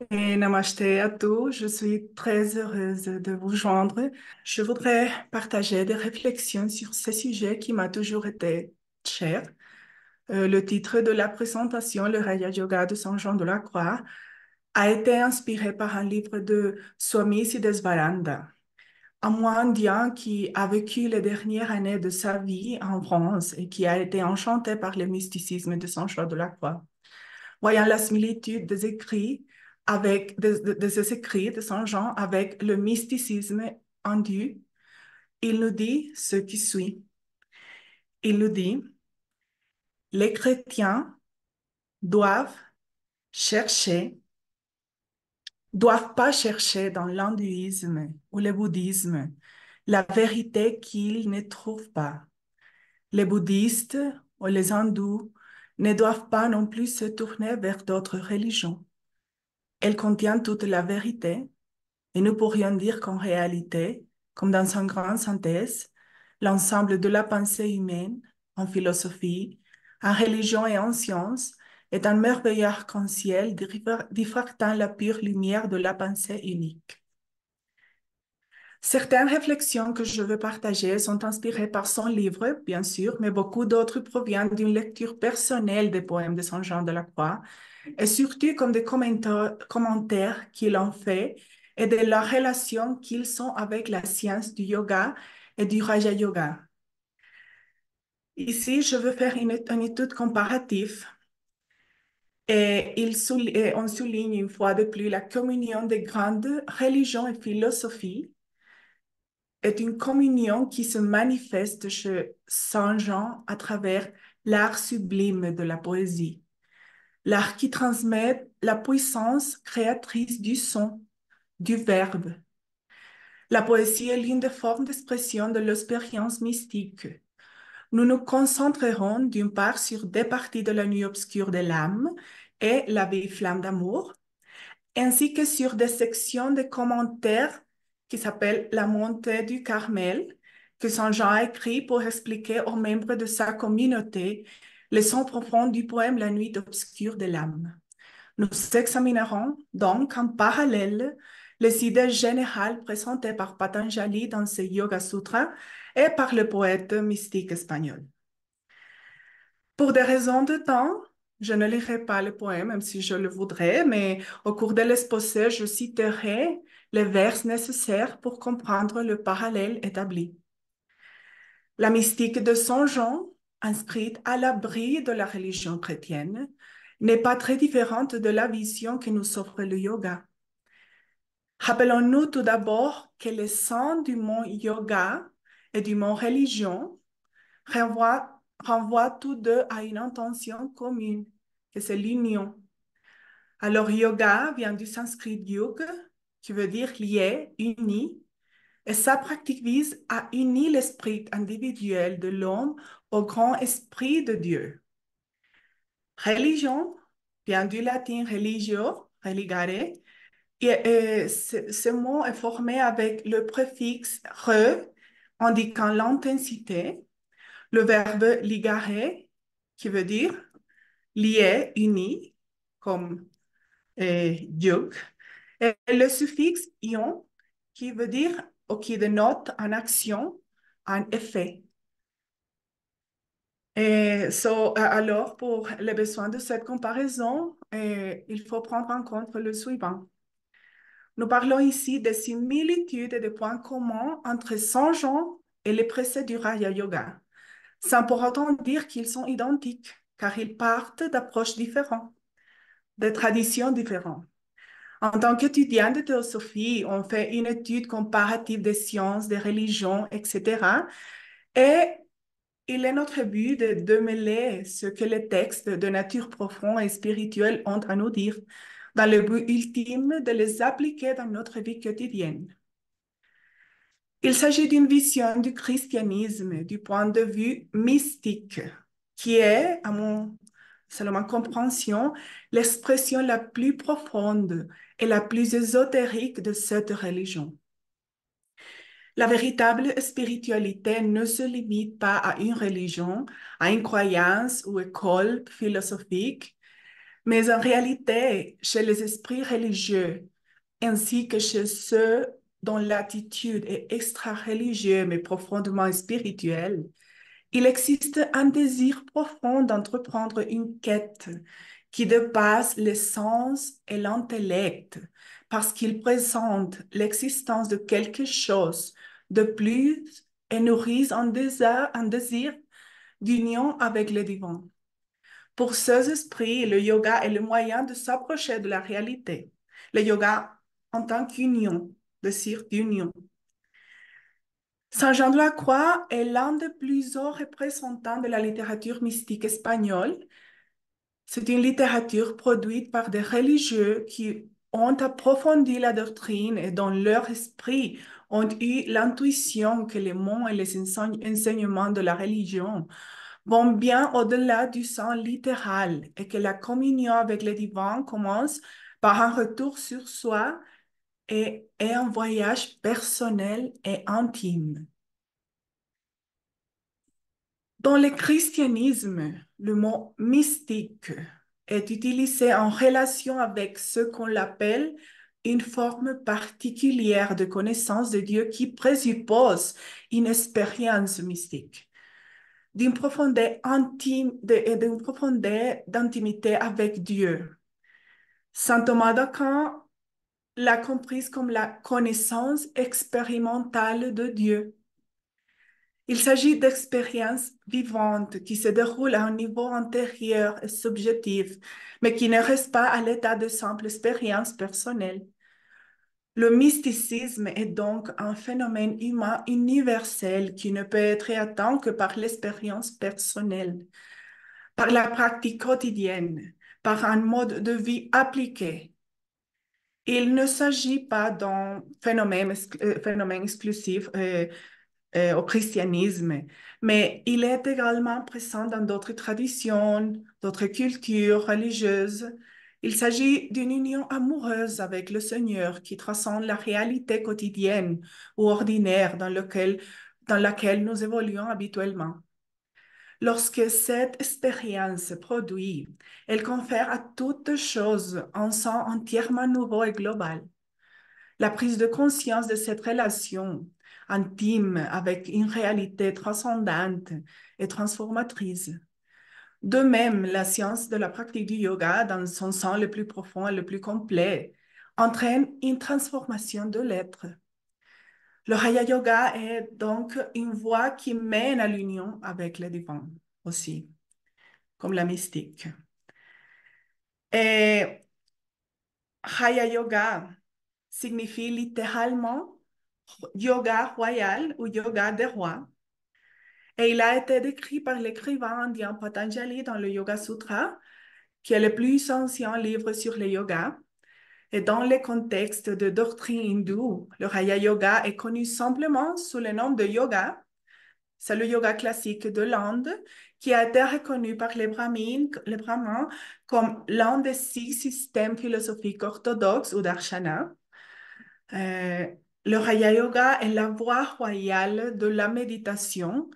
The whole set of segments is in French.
Et namasté à tous, je suis très heureuse de vous joindre. Je voudrais partager des réflexions sur ce sujet qui m'a toujours été cher. Le titre de la présentation, le Raja Yoga de Saint Jean de la Croix, a été inspiré par un livre de Swami Siddhesvaranda, un moine indien qui a vécu les dernières années de sa vie en France et qui a été enchanté par le mysticisme de Saint Jean de la Croix. Voyant la similitude des écrits de ces écrits de Saint Jean avec le mysticisme hindou, il nous dit ce qui suit. Il nous dit, les chrétiens doivent chercher, doivent pas chercher dans l'hindouisme ou le bouddhisme la vérité qu'ils ne trouvent pas. Les bouddhistes ou les hindous ne doivent pas non plus se tourner vers d'autres religions. Elles contiennent toute la vérité. Et nous pourrions dire qu'en réalité, comme dans une grande synthèse, l'ensemble de la pensée humaine, en philosophie, en religion et en sciences, est un merveilleux arc-en-ciel diffractant la pure lumière de la pensée unique. Certaines réflexions que je veux partager sont inspirées par son livre, bien sûr, mais beaucoup d'autres proviennent d'une lecture personnelle des poèmes de Saint Jean de la Croix, et surtout comme des commentaires qu'il en fait et de la relation qu'ils ont avec la science du yoga et du Raja Yoga. Ici, je veux faire une étude comparative et on souligne une fois de plus la communion des grandes religions et philosophies est une communion qui se manifeste chez Saint Jean à travers l'art sublime de la poésie, l'art qui transmet la puissance créatrice du son, du verbe. La poésie est l'une des formes d'expression de l'expérience mystique. Nous nous concentrerons d'une part sur des parties de la nuit obscure de l'âme et la vieille flamme d'amour, ainsi que sur des sections de commentaires qui s'appellent la montée du Carmel, que Saint Jean a écrit pour expliquer aux membres de sa communauté les sons profonds du poème La nuit obscure de l'âme. Nous examinerons donc en parallèle les idées générales présentées par Patanjali dans ses Yoga Sutras et par le poète mystique espagnol. Pour des raisons de temps, je ne lirai pas le poème, même si je le voudrais, mais au cours de l'exposé, je citerai les vers nécessaires pour comprendre le parallèle établi. La mystique de Saint Jean, inscrite à l'abri de la religion chrétienne, n'est pas très différente de la vision que nous offre le yoga. Rappelons-nous tout d'abord que les sens du mot yoga et du mot religion renvoient tous deux à une intention commune, que c'est l'union. Alors, yoga vient du sanskrit yug, qui veut dire lié, uni, et sa pratique vise à unir l'esprit individuel de l'homme au grand esprit de Dieu. Religion vient du latin religio, religare, et ce mot est formé avec le préfixe re, indiquant l'intensité, le verbe ligare, qui veut dire lié, uni, comme yug, et le suffixe ion, qui veut dire, ou qui dénote en action, un effet. Alors, pour les besoins de cette comparaison, il faut prendre en compte le suivant. Nous parlons ici des similitudes et des points communs entre Saint Jean et les préceptes du Raja Yoga, sans pour autant dire qu'ils sont identiques, car ils partent d'approches différentes, de traditions différentes. En tant qu'étudiant de théosophie, on fait une étude comparative des sciences, des religions, etc. Et il est notre but de mêler ce que les textes de nature profonde et spirituelle ont à nous dire, dans le but ultime de les appliquer dans notre vie quotidienne. Il s'agit d'une vision du christianisme du point de vue mystique, qui est, selon ma compréhension, l'expression la plus profonde et la plus ésotérique de cette religion. La véritable spiritualité ne se limite pas à une religion, à une croyance ou école philosophique, Mais en réalité, chez les esprits religieux, ainsi que chez ceux dont l'attitude est extra-religieuse mais profondément spirituelle, il existe un désir profond d'entreprendre une quête qui dépasse les sens et l'intellect, parce qu'il présente l'existence de quelque chose de plus et nourrit un désir d'union avec le divin. Pour ces esprits, le yoga est le moyen de s'approcher de la réalité. Le yoga en tant qu'union, désir d'union. Saint Jean de la Croix est l'un des plus hauts représentants de la littérature mystique espagnole. C'est une littérature produite par des religieux qui ont approfondi la doctrine et dans leur esprit ont eu l'intuition que les mots et les enseignements de la religion vont bien au-delà du sens littéral et que la communion avec le divin commence par un retour sur soi et un voyage personnel et intime. Dans le christianisme, le mot mystique est utilisé en relation avec ce qu'on appelle une forme particulière de connaissance de Dieu qui présuppose une expérience mystique, d'une profondeur intime et d'une profondeur d'intimité avec Dieu. Saint Thomas d'Aquin l'a comprise comme la connaissance expérimentale de Dieu. Il s'agit d'expériences vivantes qui se déroulent à un niveau intérieur et subjectif, mais qui ne restent pas à l'état de simple expérience personnelle. Le mysticisme est donc un phénomène humain universel qui ne peut être atteint que par l'expérience personnelle, par la pratique quotidienne, par un mode de vie appliqué. Il ne s'agit pas d'un phénomène exclusif au christianisme, mais il est également présent dans d'autres traditions, d'autres cultures religieuses. Il s'agit d'une union amoureuse avec le Seigneur qui transcende la réalité quotidienne ou ordinaire dans laquelle nous évoluons habituellement. Lorsque cette expérience se produit, elle confère à toute chose un sens entièrement nouveau et global. La prise de conscience de cette relation intime avec une réalité transcendante et transformatrice. De même, la science de la pratique du yoga, dans son sens le plus profond et le plus complet, entraîne une transformation de l'être. Le Raya Yoga est donc une voie qui mène à l'union avec le divin aussi, comme la mystique. Et Raya Yoga signifie littéralement yoga royal ou yoga des rois. Et il a été décrit par l'écrivain indien Patanjali dans le Yoga Sutra, qui est le plus ancien livre sur le yoga. Et dans le contexte de doctrine hindoue, le Raya Yoga est connu simplement sous le nom de yoga. C'est le yoga classique de l'Inde qui a été reconnu par les brahmins comme l'un des 6 systèmes philosophiques orthodoxes ou darshana. Euh, le Raya Yoga est la voie royale de la méditation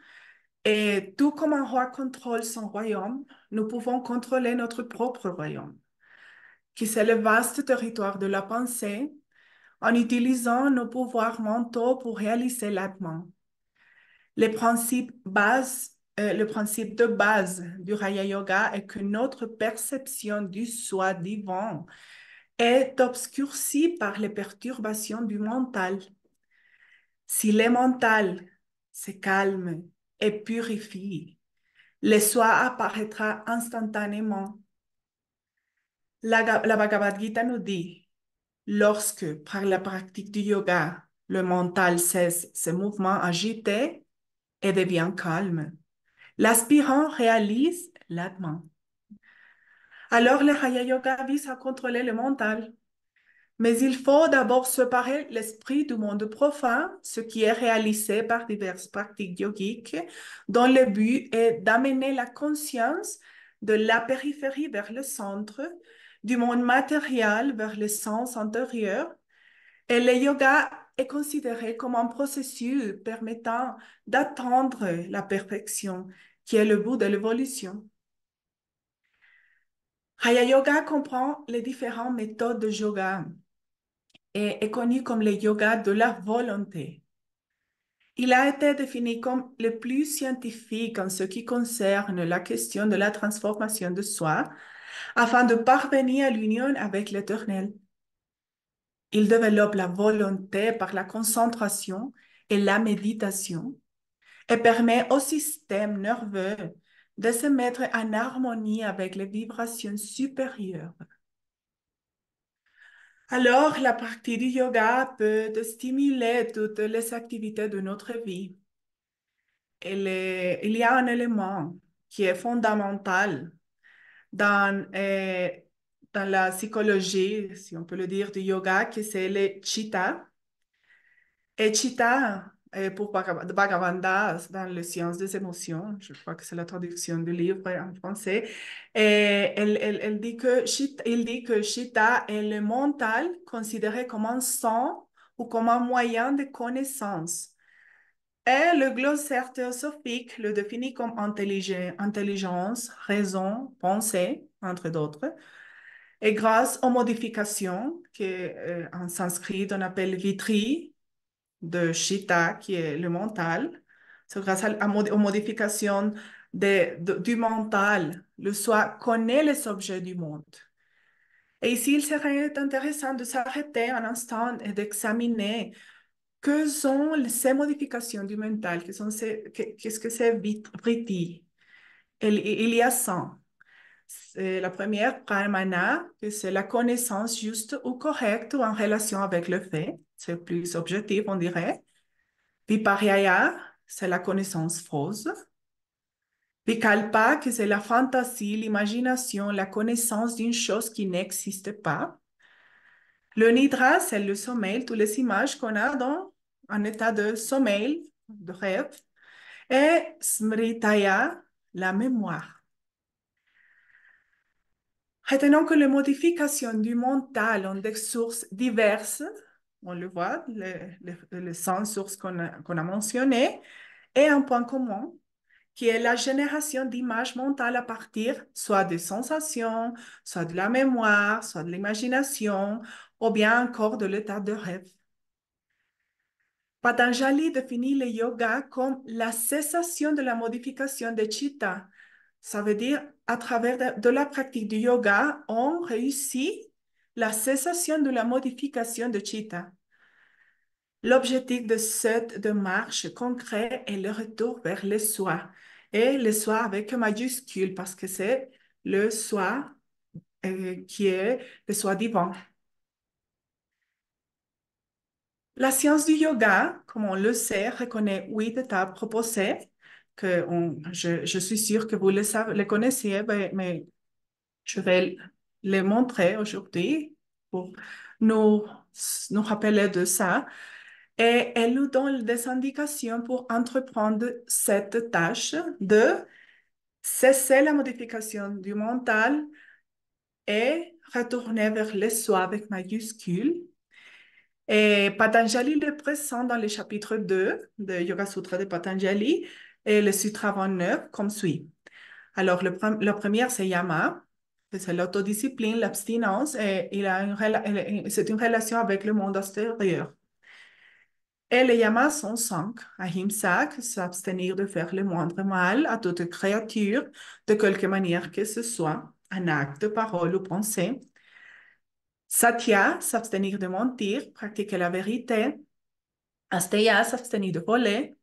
et tout comme un roi contrôle son royaume, nous pouvons contrôler notre propre royaume, qui c'est le vaste territoire de la pensée, en utilisant nos pouvoirs mentaux pour réaliser l'atman. Le principe de base du Raya Yoga est que notre perception du soi divin est obscurcie par les perturbations du mental. Si le mental se calme et purifie, le soi apparaîtra instantanément. La Bhagavad Gita nous dit, lorsque par la pratique du yoga, le mental cesse ses mouvements agités et devient calme, l'aspirant réalise l'atman. Alors le Raya Yoga vise à contrôler le mental. Mais il faut d'abord séparer l'esprit du monde profane, ce qui est réalisé par diverses pratiques yogiques, dont le but est d'amener la conscience de la périphérie vers le centre, du monde matériel vers le sens intérieur. Et le yoga est considéré comme un processus permettant d'atteindre la perfection, qui est le bout de l'évolution. Hatha Yoga comprend les différentes méthodes de yoga et est connu comme le yoga de la volonté. Il a été défini comme le plus scientifique en ce qui concerne la question de la transformation de soi afin de parvenir à l'union avec l'Éternel. Il développe la volonté par la concentration et la méditation et permet au système nerveux de se mettre en harmonie avec les vibrations supérieures. Alors, la pratique du yoga peut stimuler toutes les activités de notre vie. Il y a un élément qui est fondamental dans dans la psychologie, si on peut le dire, du yoga, que c'est le chitta. Et chitta, pour Bhagavanda, dans les sciences des émotions, je crois que c'est la traduction du livre en français, et elle dit que il dit que chitta est le mental considéré comme un son ou comme un moyen de connaissance. Et le glossaire théosophique le définit comme intelligence, raison, pensée, entre d'autres. Et grâce aux modifications qu'en sanskrit on appelle vitri, de Chitta, qui est le mental, c'est grâce aux modifications du mental, le soi connaît les objets du monde. Et ici, il serait intéressant de s'arrêter un instant et d'examiner que sont ces modifications du mental, qu'est-ce que c'est vritti. Il y a 100. C'est la première, pramana, que c'est la connaissance juste ou correcte ou en relation avec le fait. C'est plus objectif, on dirait. Vipariyaya, c'est la connaissance fausse. Vikalpa, que c'est la fantaisie, l'imagination, la connaissance d'une chose qui n'existe pas. Le nidra, c'est le sommeil, toutes les images qu'on a dans un état de sommeil, de rêve. Et smritaya, la mémoire. Retenons que les modifications du mental ont des sources diverses. On le voit, les 100 sources qu'on a mentionnées. Et un point commun, qui est la génération d'images mentales à partir soit des sensations, soit de la mémoire, soit de l'imagination, ou bien encore de l'état de rêve. Patanjali définit le yoga comme la cessation de la modification de chitta. Ça veut dire, à travers de la pratique du yoga, on réussit la cessation de la modification de chitta. L'objectif de cette démarche concrète est le retour vers le soi. Et le soi avec un majuscule parce que c'est le soi qui est le soi divin. La science du yoga, comme on le sait, reconnaît 8 étapes proposées je suis sûre que vous les connaissiez, mais je vais les montrer aujourd'hui pour nous, nous rappeler de ça. Et elle nous donne des indications pour entreprendre cette tâche de cesser la modification du mental et retourner vers le soi avec majuscule. Et Patanjali le présente dans le chapitre 2 de Yoga Sutra de Patanjali et le Sutra 29 comme suit. Alors, la première, c'est Yama, c'est l'autodiscipline, l'abstinence, et c'est une relation avec le monde extérieur. Et les yamas sont 5. Ahimsa, s'abstenir de faire le moindre mal à toute créature, de quelque manière que ce soit, un acte, parole ou pensée. Satya, s'abstenir de mentir, pratiquer la vérité. Asteya, s'abstenir de voler.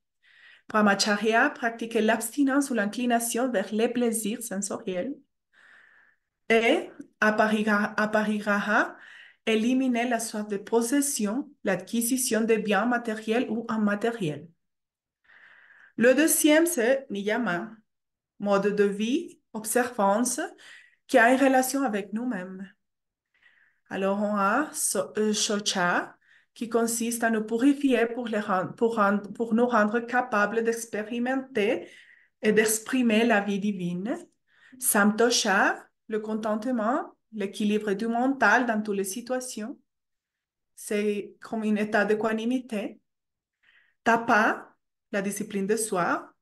Brahmacharya, pratiquer l'abstinence ou l'inclination vers les plaisirs sensoriels. Et aparigraha, éliminer la soif de possession, l'acquisition de biens matériels ou immatériels. Le deuxième, c'est niyama, mode de vie, observance, qui a une relation avec nous-mêmes. Alors, on a shocha, qui consiste à nous purifier pour nous rendre capables d'expérimenter et d'exprimer la vie divine. Samtosha, le contentement, l'équilibre du mental dans toutes les situations. C'est comme un état d'équanimité. Tapa, la discipline de soi.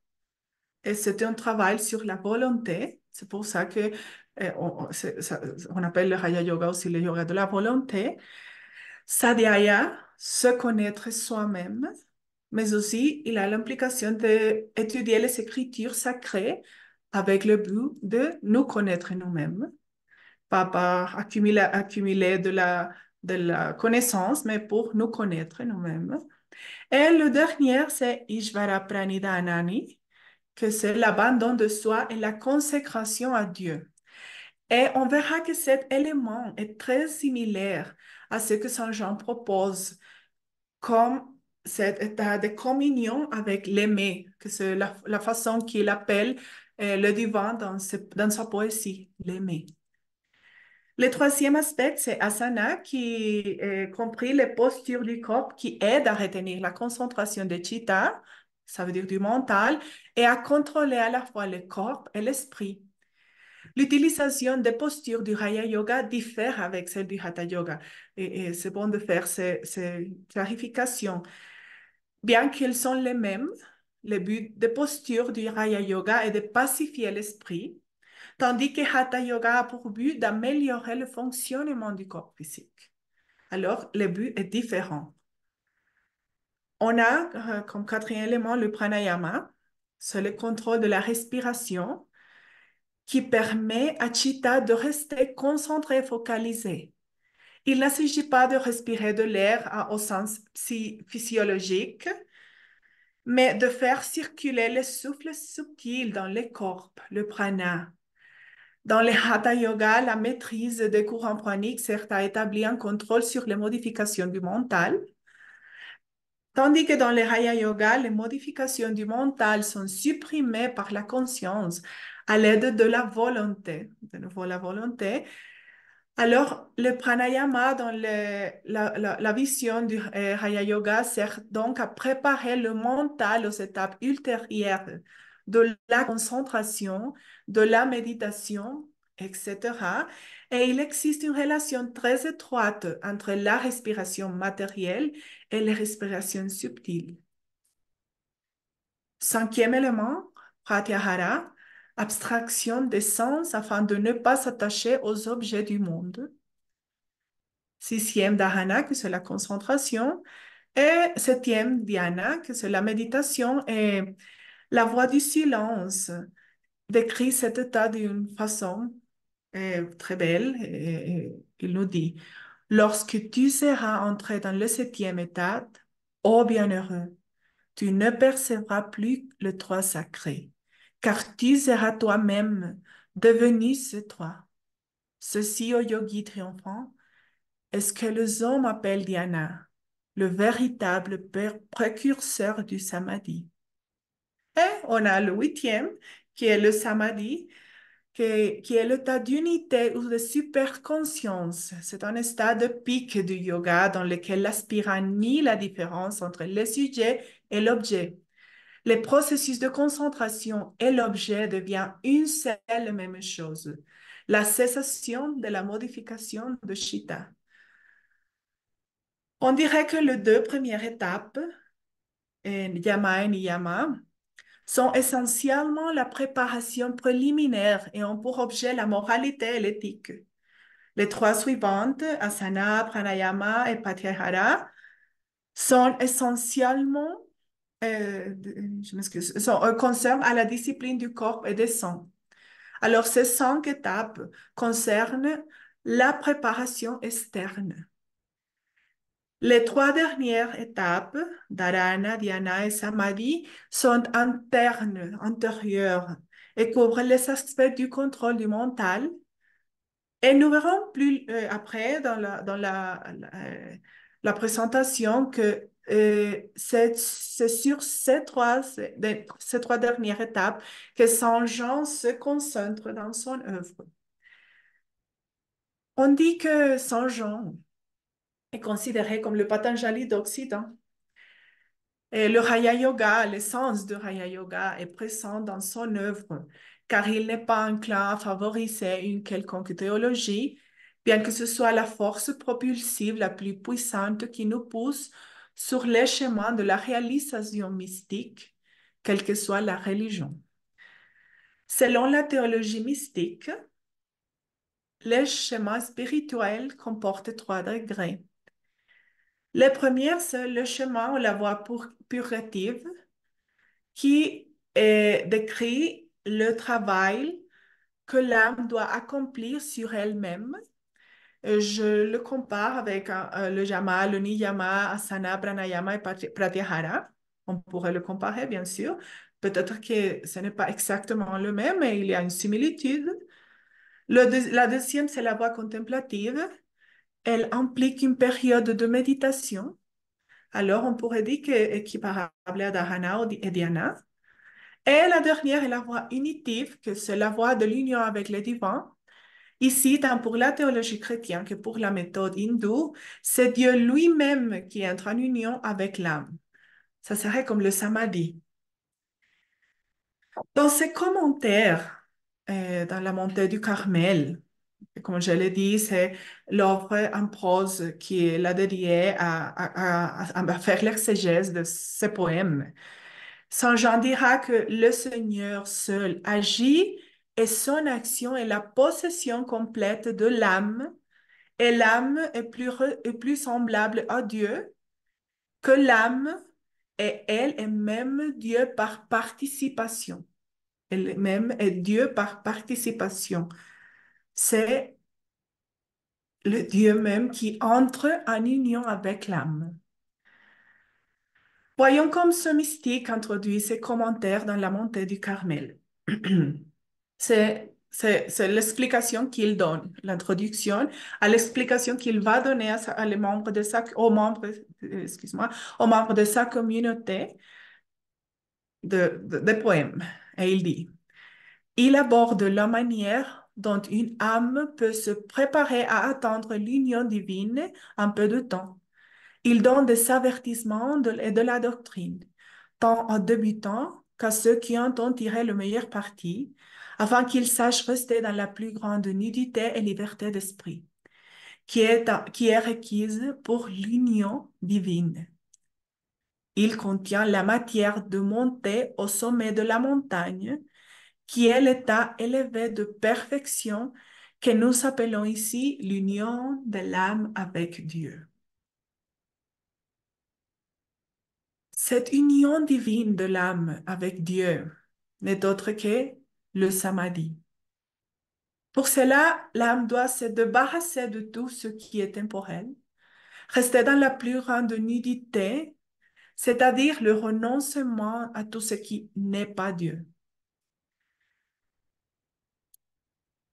Et c'est un travail sur la volonté. C'est pour ça que on appelle le Raya Yoga aussi le yoga de la volonté. Sadhyaya, se connaître soi-même, mais aussi il a l'implication d'étudier les écritures sacrées avec le but de nous connaître nous-mêmes, pas par accumuler de la connaissance, mais pour nous connaître nous-mêmes. Et le dernier, c'est Ishvara Pranidhanani, que c'est l'abandon de soi et la consécration à Dieu. Et on verra que cet élément est très similaire à ce que Saint Jean propose comme cet état de communion avec l'aimé, que c'est la façon qu'il appelle le divin dans sa poésie, l'aimé. Le troisième aspect, c'est asana, qui compris les postures du corps qui aident à retenir la concentration de chitta, ça veut dire du mental, et à contrôler à la fois le corps et l'esprit. L'utilisation des postures du Raya Yoga diffère avec celle du Hatha Yoga. Et c'est bon de faire ces clarifications. Bien qu'ils sont les mêmes, le but des postures du Raya Yoga est de pacifier l'esprit, tandis que Hatha Yoga a pour but d'améliorer le fonctionnement du corps physique. Alors, le but est différent. On a comme quatrième élément le pranayama, c'est le contrôle de la respiration qui permet à Chitta de rester concentré et focalisé. Il ne s'agit pas de respirer de l'air au sens physiologique, mais de faire circuler le souffle subtil dans le corps, le prana. Dans le Hatha Yoga, la maîtrise des courants praniques sert à établir un contrôle sur les modifications du mental, tandis que dans le Raya Yoga, les modifications du mental sont supprimées par la conscience à l'aide de la volonté. De nouveau, la volonté. Alors, le pranayama dans la vision du Raya Yoga sert donc à préparer le mental aux étapes ultérieures de la concentration, de la méditation, etc. Et il existe une relation très étroite entre la respiration matérielle et la respiration subtile. Cinquième élément, pratyahara, abstraction des sens afin de ne pas s'attacher aux objets du monde. Sixième dharana, que c'est la concentration. Et septième dhyana, que c'est la méditation. Et la voie du silence décrit cet état d'une façon très belle. Et il nous dit, lorsque tu seras entré dans le septième état, ô bienheureux, tu ne percevras plus le toi sacré, car tu seras toi-même devenu ce toi. Ceci, ô yogi triomphant, est ce que les hommes appellent dhyana, le véritable précurseur du samadhi. Et on a le huitième, qui est le samadhi, qui est l'état d'unité ou de superconscience. C'est un état de pic du yoga dans lequel l'aspirant nie la différence entre le sujet et l'objet. Le processus de concentration et l'objet devient une seule et même chose. La cessation de la modification de chitta. On dirait que les deux premières étapes, yama et niyama, sont essentiellement la préparation préliminaire et ont pour objet la moralité et l'éthique. Les trois suivantes, asana, pranayama et pratyahara, sont essentiellement, je m'excuse, concernent à la discipline du corps et des sens. Alors, ces 5 étapes concernent la préparation externe. Les 3 dernières étapes, dharana, dhyana et samadhi, sont internes, antérieures, et couvrent les aspects du contrôle du mental. Et nous verrons plus après la présentation que c'est sur ces 3 dernières étapes que Saint Jean se concentre dans son œuvre. On dit que Saint Jean est considéré comme le Patanjali d'Occident. Et le Raya Yoga, l'essence du Raya Yoga est présent dans son œuvre, car il n'est pas enclin à favoriser une quelconque théologie, bien que ce soit la force propulsive la plus puissante qui nous pousse sur les chemins de la réalisation mystique, quelle que soit la religion. Selon la théologie mystique, le chemin spirituel comporte trois degrés. Le premier, c'est le chemin ou la voie purgative qui décrit le travail que l'âme doit accomplir sur elle-même. Je le compare avec le yama, le niyama, asana, pranayama et pratyahara. On pourrait le comparer, bien sûr. Peut-être que ce n'est pas exactement le même, mais il y a une similitude. La deuxième, c'est la voie contemplative. Elle implique une période de méditation. Alors, on pourrait dire que équiparable à dharana et dhyana. Et la dernière est la voie unitive, que c'est la voie de l'union avec le divin. Ici, tant pour la théologie chrétienne que pour la méthode hindoue, c'est Dieu lui-même qui entre en union avec l'âme. Ça serait comme le samadhi. Dans ses commentaires, dans la montée du Carmel, comme je l'ai dit, c'est l'œuvre en prose qui l'a dédiée à faire l'exégèse de ses poèmes. Saint Jean dira que le Seigneur seul agit et son action est la possession complète de l'âme et l'âme est plus semblable à Dieu que l'âme et elle est même Dieu par participation. Elle-même est Dieu par participation. C'est le Dieu même qui entre en union avec l'âme. Voyons comme ce mystique introduit ses commentaires dans la montée du Carmel. C'est l'explication qu'il donne, l'introduction à l'explication qu'il va donner les membres de excuse-moi, aux membres de sa communauté de poèmes. Et il dit, il aborde la manière dont une âme peut se préparer à attendre l'union divine un peu de temps. Il donne des avertissements et de la doctrine, tant aux débutants qu'à ceux qui entendent tirer le meilleur parti, afin qu'ils sachent rester dans la plus grande nudité et liberté d'esprit, qui est requise pour l'union divine. Il contient la matière de monter au sommet de la montagne, qui est l'état élevé de perfection que nous appelons ici l'union de l'âme avec Dieu. Cette union divine de l'âme avec Dieu n'est autre que le samadhi. Pour cela, l'âme doit se débarrasser de tout ce qui est temporel, rester dans la plus grande nudité, c'est-à-dire le renoncement à tout ce qui n'est pas Dieu.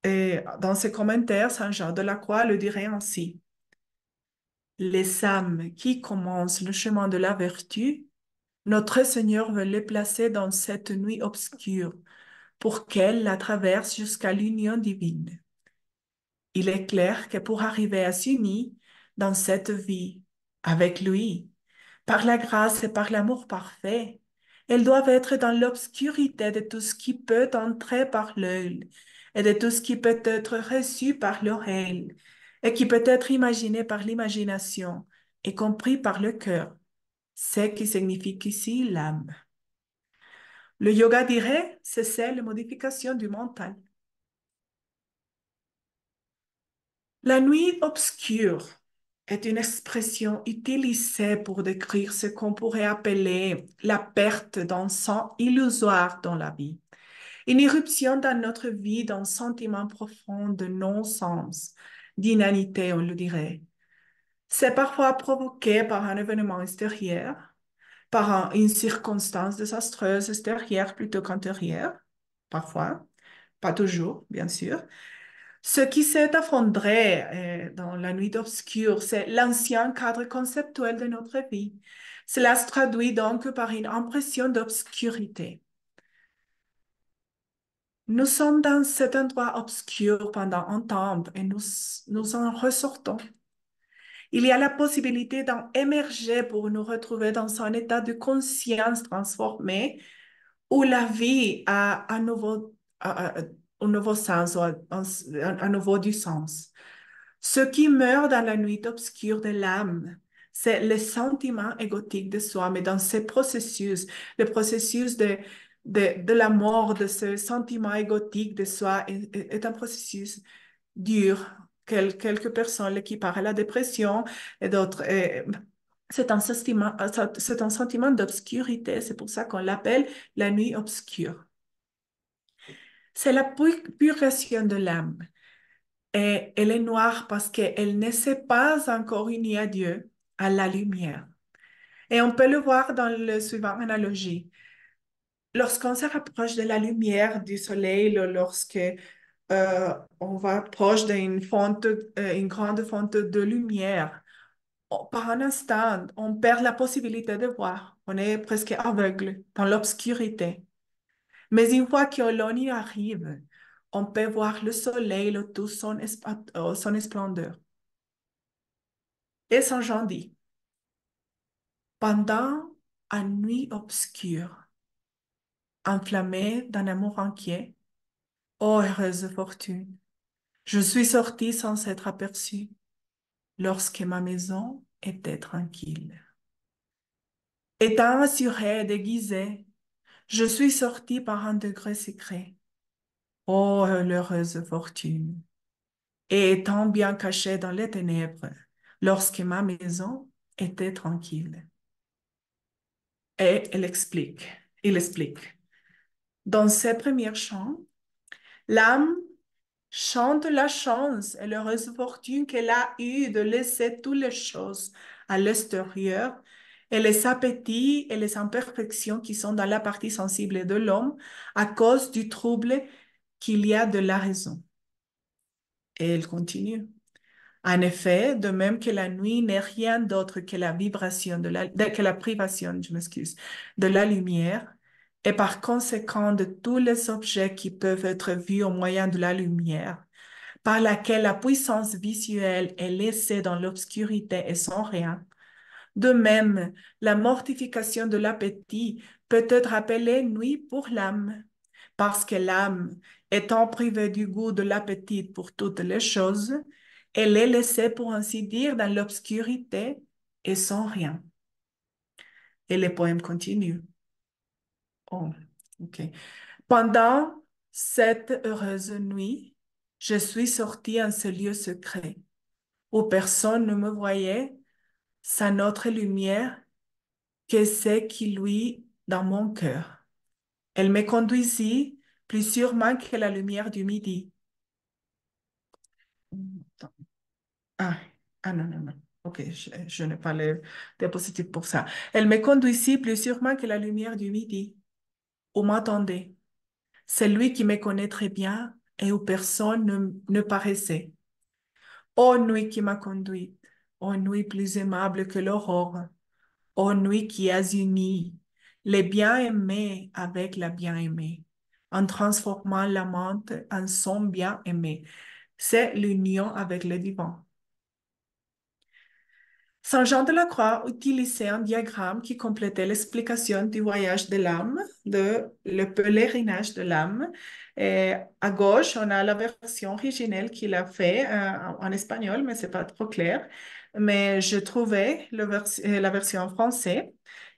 Et dans ses commentaires, Saint Jean de la Croix le dirait ainsi. Les âmes qui commencent le chemin de la vertu, notre Seigneur veut les placer dans cette nuit obscure pour qu'elles la traversent jusqu'à l'union divine. Il est clair que pour arriver à s'unir dans cette vie avec lui, par la grâce et par l'amour parfait, elles doivent être dans l'obscurité de tout ce qui peut entrer par l'œil et de tout ce qui peut être reçu par l'oreille et qui peut être imaginé par l'imagination et compris par le cœur, ce qui signifie ici l'âme. Le yoga dirait, c'est la modification du mental. La nuit obscure est une expression utilisée pour décrire ce qu'on pourrait appeler la perte d'un sens illusoire dans la vie. Une irruption dans notre vie d'un sentiment profond de non-sens, d'inanité, on le dirait. C'est parfois provoqué par un événement extérieur, par une circonstance désastreuse extérieure plutôt qu'intérieure, parfois, pas toujours, bien sûr. Ce qui s'est effondré dans la nuit obscure, c'est l'ancien cadre conceptuel de notre vie. Cela se traduit donc par une impression d'obscurité. Nous sommes dans cet endroit obscur pendant un temps et nous en ressortons. Il y a la possibilité d'en émerger pour nous retrouver dans un état de conscience transformé où la vie a un nouveau sens, ou un nouveau du sens. Ce qui meurt dans la nuit obscure de l'âme, c'est le sentiment égotique de soi, mais dans ce processus, le processus de la mort de ce sentiment égotique de soi est un processus durs. Quelques personnes qui parlent à la dépression et d'autres. C'est un sentiment d'obscurité. C'est pour ça qu'on l'appelle la nuit obscure. C'est la purification de l'âme. Et elle est noire parce qu'elle ne s'est pas encore unie à Dieu, à la lumière. Et on peut le voir dans le suivant analogie. Lorsqu'on se rapproche de la lumière du soleil, lorsque on va proche d'une fonte, une grande fonte de lumière, par un instant, on perd la possibilité de voir. On est presque aveugle dans l'obscurité. Mais une fois que l'on y arrive, on peut voir le soleil, tout son splendeur. Et Saint Jean dit, pendant une nuit obscure, enflammée d'un amour inquiet, ô heureuse fortune, je suis sortie sans être aperçue lorsque ma maison était tranquille. Étant assurée et déguisée, je suis sortie par un degré secret. Ô heureuse fortune! Et étant bien cachée dans les ténèbres, lorsque ma maison était tranquille. Et il explique. Dans ses premiers chants, l'âme chante la chance et l'heureuse fortune qu'elle a eue de laisser toutes les choses à l'extérieur et les appétits et les imperfections qui sont dans la partie sensible de l'homme à cause du trouble qu'il y a de la raison. Et elle continue. En effet, de même que la nuit n'est rien d'autre que la vibration que la privation, je m'excuse, de la lumière, et par conséquent de tous les objets qui peuvent être vus au moyen de la lumière, par laquelle la puissance visuelle est laissée dans l'obscurité et sans rien. De même, la mortification de l'appétit peut être appelée nuit pour l'âme, parce que l'âme, étant privée du goût de l'appétit pour toutes les choses, elle est laissée, pour ainsi dire, dans l'obscurité et sans rien. Et le poème continue. Oh, ok. Pendant cette heureuse nuit, je suis sortie en ce lieu secret où personne ne me voyait, sans autre lumière que c'est qui luit dans mon cœur. Elle me conduisit plus sûrement que la lumière du midi. Ah, ah non, non, non. Ok, je n'ai pas le diapositive pour ça. Elle me conduisit plus sûrement que la lumière du midi. Où m'attendait. C'est lui qui me connaît très bien et où personne ne paraissait. Ô nuit qui m'a conduite, ô nuit plus aimable que l'aurore, ô nuit qui as uni les bien-aimés avec la bien-aimée, en transformant l'amante en son bien-aimé. C'est l'union avec le divin. Saint Jean de la Croix utilisait un diagramme qui complétait l'explication du voyage de l'âme, de le pèlerinage de l'âme. Et à gauche, on a la version originelle qu'il a fait en espagnol, mais c'est pas trop clair. Mais je trouvais la version en français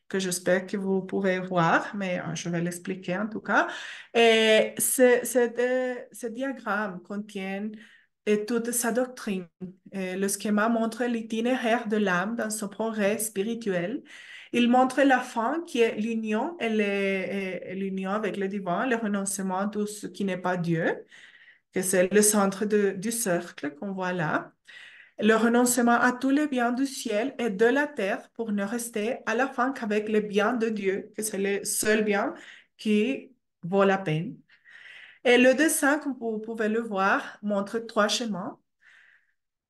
que j'espère que vous pouvez voir, mais je vais l'expliquer en tout cas. Et ce diagramme contient toute sa doctrine. Le schéma montre l'itinéraire de l'âme dans son progrès spirituel. Il montre la fin qui est l'union et l'union avec le divin, le renoncement à tout ce qui n'est pas Dieu, que c'est le centre du cercle qu'on voit là. Le renoncement à tous les biens du ciel et de la terre pour ne rester à la fin qu'avec les biens de Dieu, que c'est le seul bien qui vaut la peine. Et le dessin, comme vous pouvez le voir, montre trois chemins.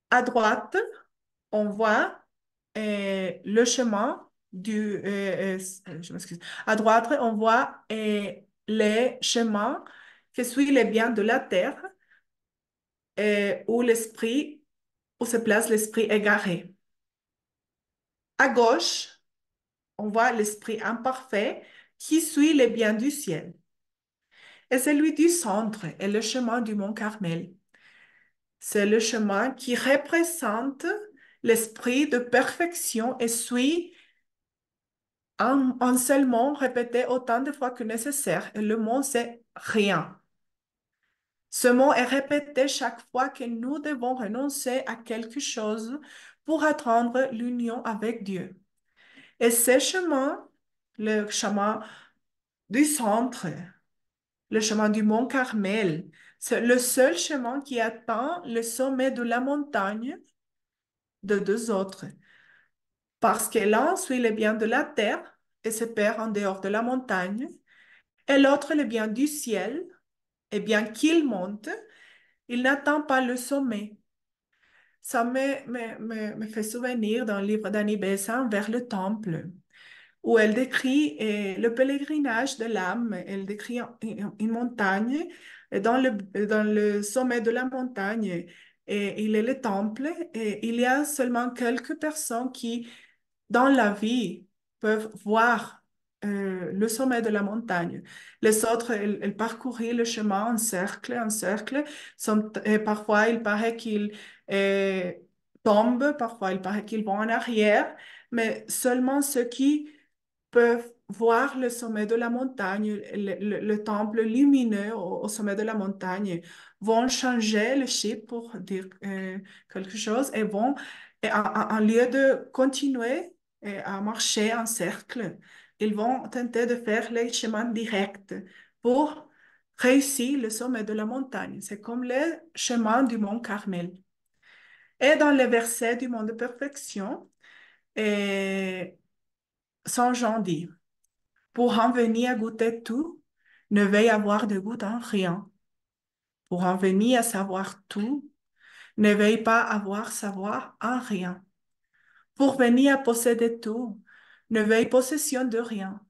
À droite, on voit le chemin je m'excuse. À droite, on voit les chemins qui suivent les biens de la terre où où se place l'esprit égaré. À gauche, on voit l'esprit imparfait qui suit les biens du ciel. Et celui du centre est le chemin du mont Carmel. C'est le chemin qui représente l'esprit de perfection et suit en seulement répéter autant de fois que nécessaire. Et le mot, c'est rien. Ce mot est répété chaque fois que nous devons renoncer à quelque chose pour atteindre l'union avec Dieu. Et ce chemin, le chemin du centre, le chemin du mont Carmel, c'est le seul chemin qui atteint le sommet de la montagne de deux autres. Parce que l'un suit les biens de la terre et se perd en dehors de la montagne, et l'autre les biens du ciel, et bien qu'il monte, il n'atteint pas le sommet. Ça me fait souvenir d'un livre d'Annie Besant vers le temple, où elle décrit le pèlerinage de l'âme. Elle décrit une montagne, et dans le sommet de la montagne, et il est le temple, et il y a seulement quelques personnes qui dans la vie, peuvent voir le sommet de la montagne. Les autres, elles parcourent le chemin en cercle. Parfois, il paraît qu'ils euh, tombent, parfois, il paraît qu'ils vont en arrière, mais seulement ceux qui peuvent voir le sommet de la montagne, le temple lumineux au sommet de la montagne, vont changer le chip pour dire quelque chose et vont, en lieu de continuer à marcher en cercle, ils vont tenter de faire les chemins directs pour réussir le sommet de la montagne. C'est comme le chemin du mont Carmel. Et dans les versets du mont de perfection, et Saint Jean dit, pour en venir à goûter tout, ne veuille avoir de goût en rien. Pour en venir à savoir tout, ne veuille pas avoir savoir en rien. Pour venir à posséder tout, ne veuille possession de rien.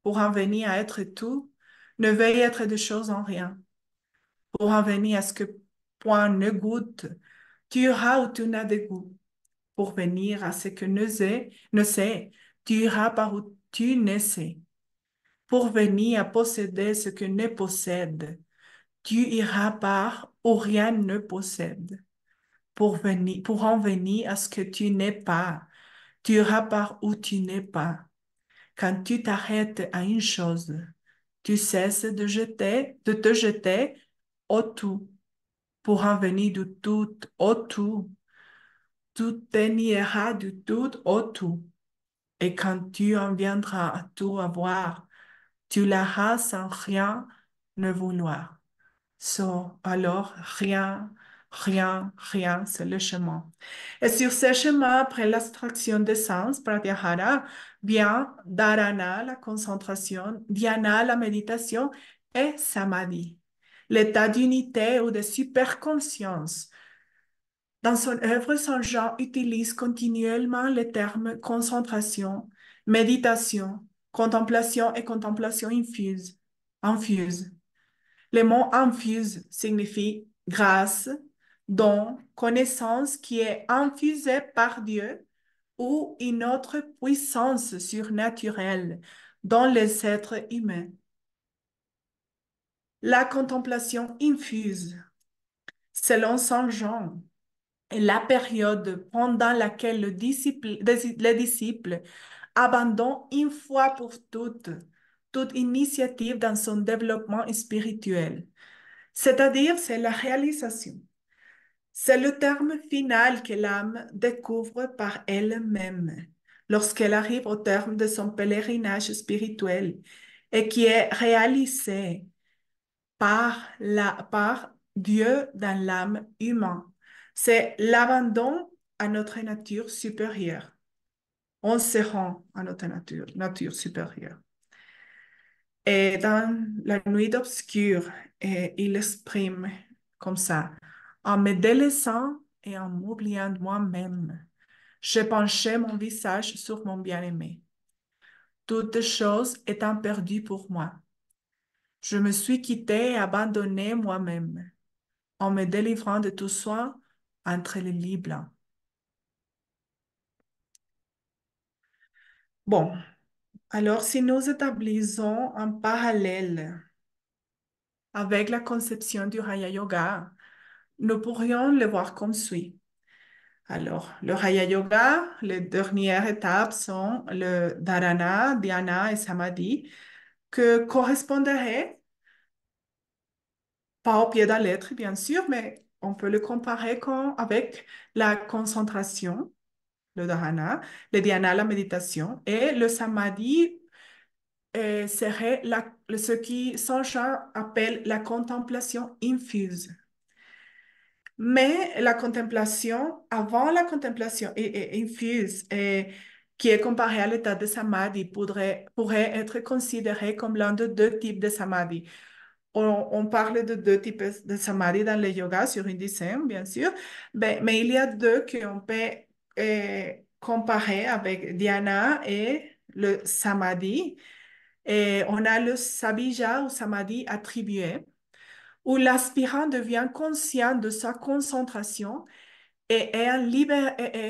Pour en venir à être tout, ne veuille être de choses en rien. Pour en venir à ce que point ne goûte, tu iras où tu n'as de goût. Pour venir à ce que ne sait, tu iras par où tu ne sais. Pour venir à posséder ce que ne possède, tu iras par où rien ne possède. Pour en venir à ce que tu n'es pas, tu iras par où tu n'es pas. Quand tu t'arrêtes à une chose, tu cesses de te jeter au tout. Pour en venir du tout au tout, tu t'énieras du tout au tout. Et quand tu en viendras à tout avoir, tu l'auras sans rien ne vouloir. Alors, rien, rien, rien, c'est le chemin. Et sur ce chemin, après l'abstraction des sens, pratyahara, vient dharana, la concentration, dhyana, la méditation, et samadhi, l'état d'unité ou de superconscience. Dans son œuvre, Saint Jean utilise continuellement les termes concentration, méditation, contemplation et contemplation infuse. Le mot infuse signifie grâce, don, connaissance qui est infusée par Dieu ou une autre puissance surnaturelle dans les êtres humains. La contemplation infuse, selon Saint Jean, est la période pendant laquelle les disciples abandonnent une fois pour toutes toute initiative dans son développement spirituel. C'est-à-dire, c'est la réalisation. C'est le terme final que l'âme découvre par elle-même lorsqu'elle arrive au terme de son pèlerinage spirituel et qui est réalisé par Dieu dans l'âme humaine. C'est l'abandon à notre nature supérieure. On se rend à notre nature supérieure. Et dans la nuit obscure, il exprime comme ça, en me délaissant et en m'oubliant de moi-même, j'ai penché mon visage sur mon bien-aimé. Toute chose étant perdue pour moi. Je me suis quitté et abandonné moi-même, en me délivrant de tout soin entre les lits blancs. Bon, alors si nous établissons un parallèle avec la conception du Raya Yoga, nous pourrions le voir comme suit. Alors, le Raya Yoga, les dernières étapes sont le Dharana, Dhyana et Samadhi, que correspondraient Pas au pied de la lettre, bien sûr, mais on peut le comparer avec la concentration, le dharana, le dhyana, la méditation, et le samadhi serait ce qui Sanchar appelle la contemplation infuse. Mais la contemplation, avant la contemplation infuse, qui est comparée à l'état de samadhi, pourrait être considérée comme l'un de deux types de samadhi. On parle de deux types de samadhi dans le yoga sur Indicem, bien sûr, mais il y a deux qu'on peut comparer avec dhyana et le samadhi. Et on a le sabija ou samadhi attribué, où l'aspirant devient conscient de sa concentration et est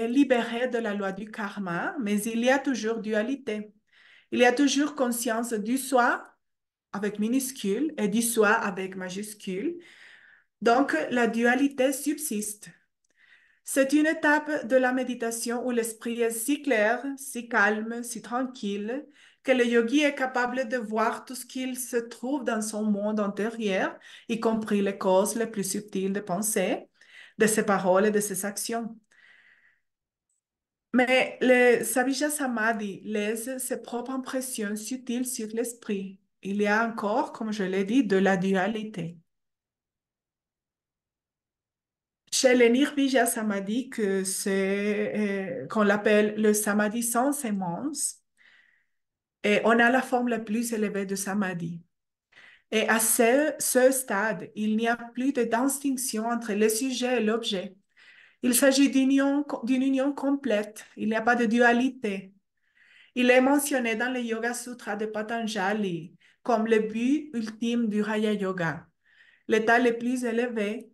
libéré de la loi du karma, mais il y a toujours dualité. Il y a toujours conscience du soi avec minuscule et du soi avec majuscule. Donc, la dualité subsiste. C'est une étape de la méditation où l'esprit est si clair, si calme, si tranquille, que le yogi est capable de voir tout ce qu'il se trouve dans son monde intérieur, y compris les causes les plus subtiles de pensée, de ses paroles et de ses actions. Mais le Savija Samadhi laisse ses propres impressions subtiles sur l'esprit. Il y a encore, comme je l'ai dit, de la dualité. Chez les Nirvija Samadhi, qu'on l'appelle le Samadhi sans sémence, et on a la forme la plus élevée de Samadhi. Et à ce stade, il n'y a plus de distinction entre le sujet et l'objet. Il s'agit d'une union complète. Il n'y a pas de dualité. Il est mentionné dans le Yoga Sutra de Patanjali comme le but ultime du Raya Yoga, l'état le plus élevé,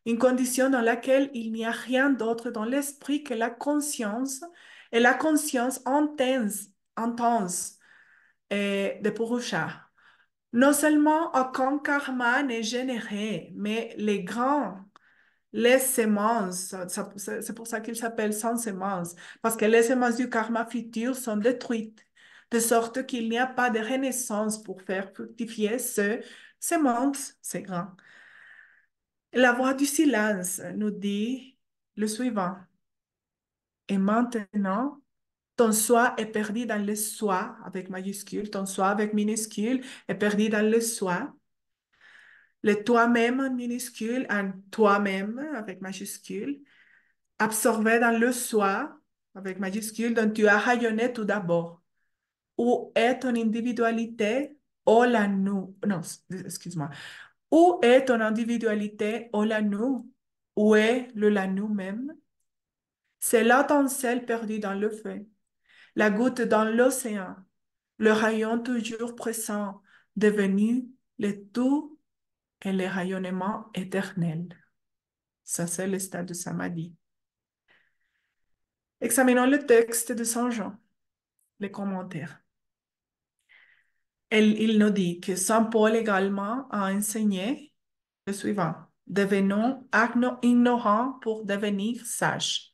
une condition dans laquelle il n'y a rien d'autre dans l'esprit que la conscience et la conscience intense de Purusha. Non seulement aucun karma n'est généré, mais les semences, c'est pour ça qu'il s'appelle sans semences, parce que les semences du karma futur sont détruites, de sorte qu'il n'y a pas de renaissance pour faire fructifier ce semences, c'est grand. La voix du silence nous dit le suivant. Et maintenant, ton soi est perdu dans le soi avec majuscule, ton soi avec minuscule est perdu dans le soi. Le toi-même en minuscule, un toi-même avec majuscule, absorbé dans le soi avec majuscule dont tu as rayonné tout d'abord. Où est ton individualité? Oh la nous. Non, excuse-moi. Où est ton individualité? Oh la nous. Où est le la nous même? C'est l'étincelle perdue dans le feu, la goutte dans l'océan, le rayon toujours pressant, devenu le tout et le rayonnement éternel. Ça, c'est le stade de Samadhi. Examinons le texte de Saint Jean, les commentaires. Il nous dit que Saint Paul également a enseigné le suivant. Devenons ignorants pour devenir sages,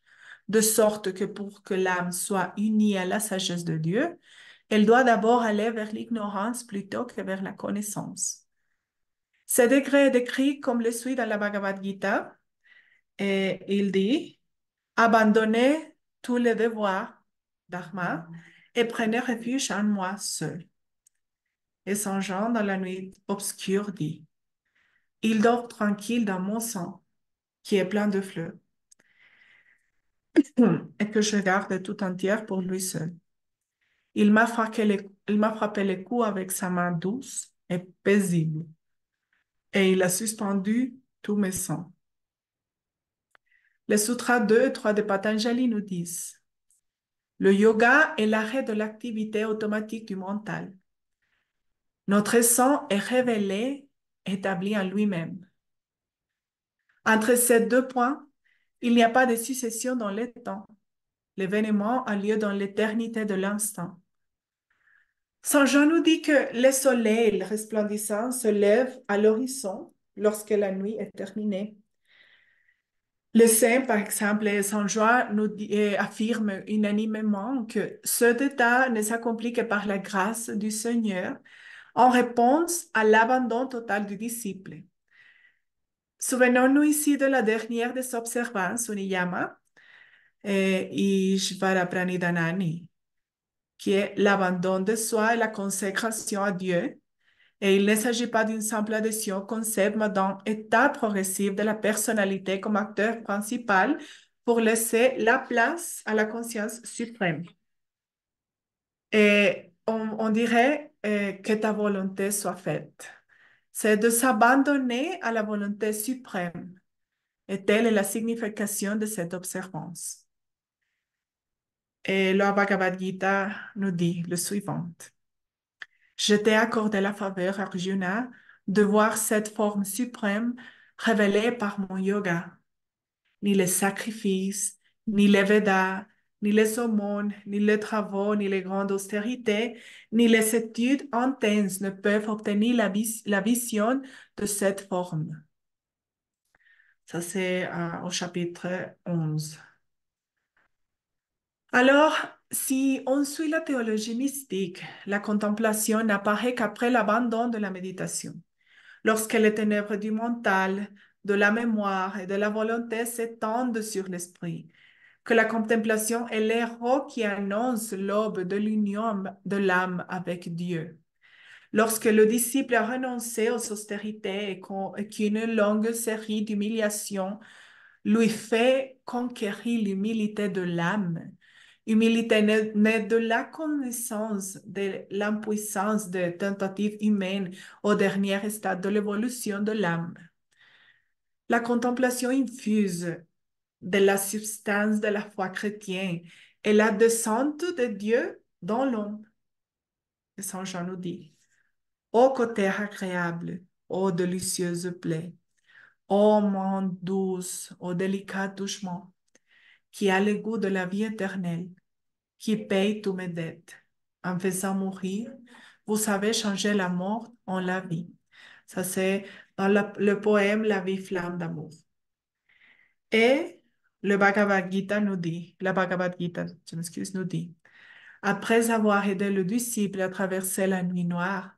de sorte que pour que l'âme soit unie à la sagesse de Dieu, elle doit d'abord aller vers l'ignorance plutôt que vers la connaissance. Ce degré est décrit comme le suit dans la Bhagavad Gita, et il dit, abandonnez tous les devoirs, dharma, et prenez refuge en moi seul. Et Saint Jean, dans la nuit obscure, dit, il dort tranquille dans mon sang, qui est plein de fleurs, et que je garde tout entière pour lui seul. Il m'a frappé les coups avec sa main douce et paisible, et il a suspendu tous mes sangs. Les sutras 2 et 3 de Patanjali nous disent, le yoga est l'arrêt de l'activité automatique du mental. Notre sang est révélé, établi en lui-même. Entre ces deux points, il n'y a pas de succession dans le temps. L'événement a lieu dans l'éternité de l'instant. Saint Jean nous dit que le soleil resplendissant se lève à l'horizon lorsque la nuit est terminée. Le saint, par exemple, Saint Jean affirme unanimement que cet état ne s'accomplit que par la grâce du Seigneur en réponse à l'abandon total du disciple. Souvenons-nous ici de la dernière des observances, Uniyama, Ishvara Pranidanani, qui est l'abandon de soi et la consécration à Dieu. Et il ne s'agit pas d'une simple adhésion au concept, mais d'un état progressif de la personnalité comme acteur principal pour laisser la place à la conscience suprême. Et on dirait que ta volonté soit faite. C'est de s'abandonner à la volonté suprême. Et telle est la signification de cette observance. Et le Bhagavad Gita nous dit le suivant. Je t'ai accordé la faveur, Arjuna, de voir cette forme suprême révélée par mon yoga. Ni les sacrifices, ni les Védas, ni les aumônes, ni les travaux, ni les grandes austérités, ni les études intenses ne peuvent obtenir la vision de cette forme. Ça, c'est au chapitre 11. Alors, si on suit la théologie mystique, la contemplation n'apparaît qu'après l'abandon de la méditation. Lorsque les ténèbres du mental, de la mémoire et de la volonté s'étendent sur l'esprit, que la contemplation est l'héros qui annonce l'aube de l'union de l'âme avec Dieu. Lorsque le disciple a renoncé aux austérités et qu'une longue série d'humiliations lui fait conquérir l'humilité de l'âme, humilité née de la connaissance de l'impuissance des tentatives humaines au dernier stade de l'évolution de l'âme. La contemplation infuse de la substance de la foi chrétienne et la descente de Dieu dans l'homme. Et Saint Jean nous dit, ô côté agréable, ô délicieuse plaie, ô main douce, ô délicat touchement, qui a le goût de la vie éternelle, qui paye tous mes dettes. En faisant mourir, vous savez changer la mort en la vie. Ça, c'est dans le poème La vie flamme d'amour. Et le Bhagavad Gita nous dit, la Bhagavad Gita, je m'excuse, nous dit, après avoir aidé le disciple à traverser la nuit noire,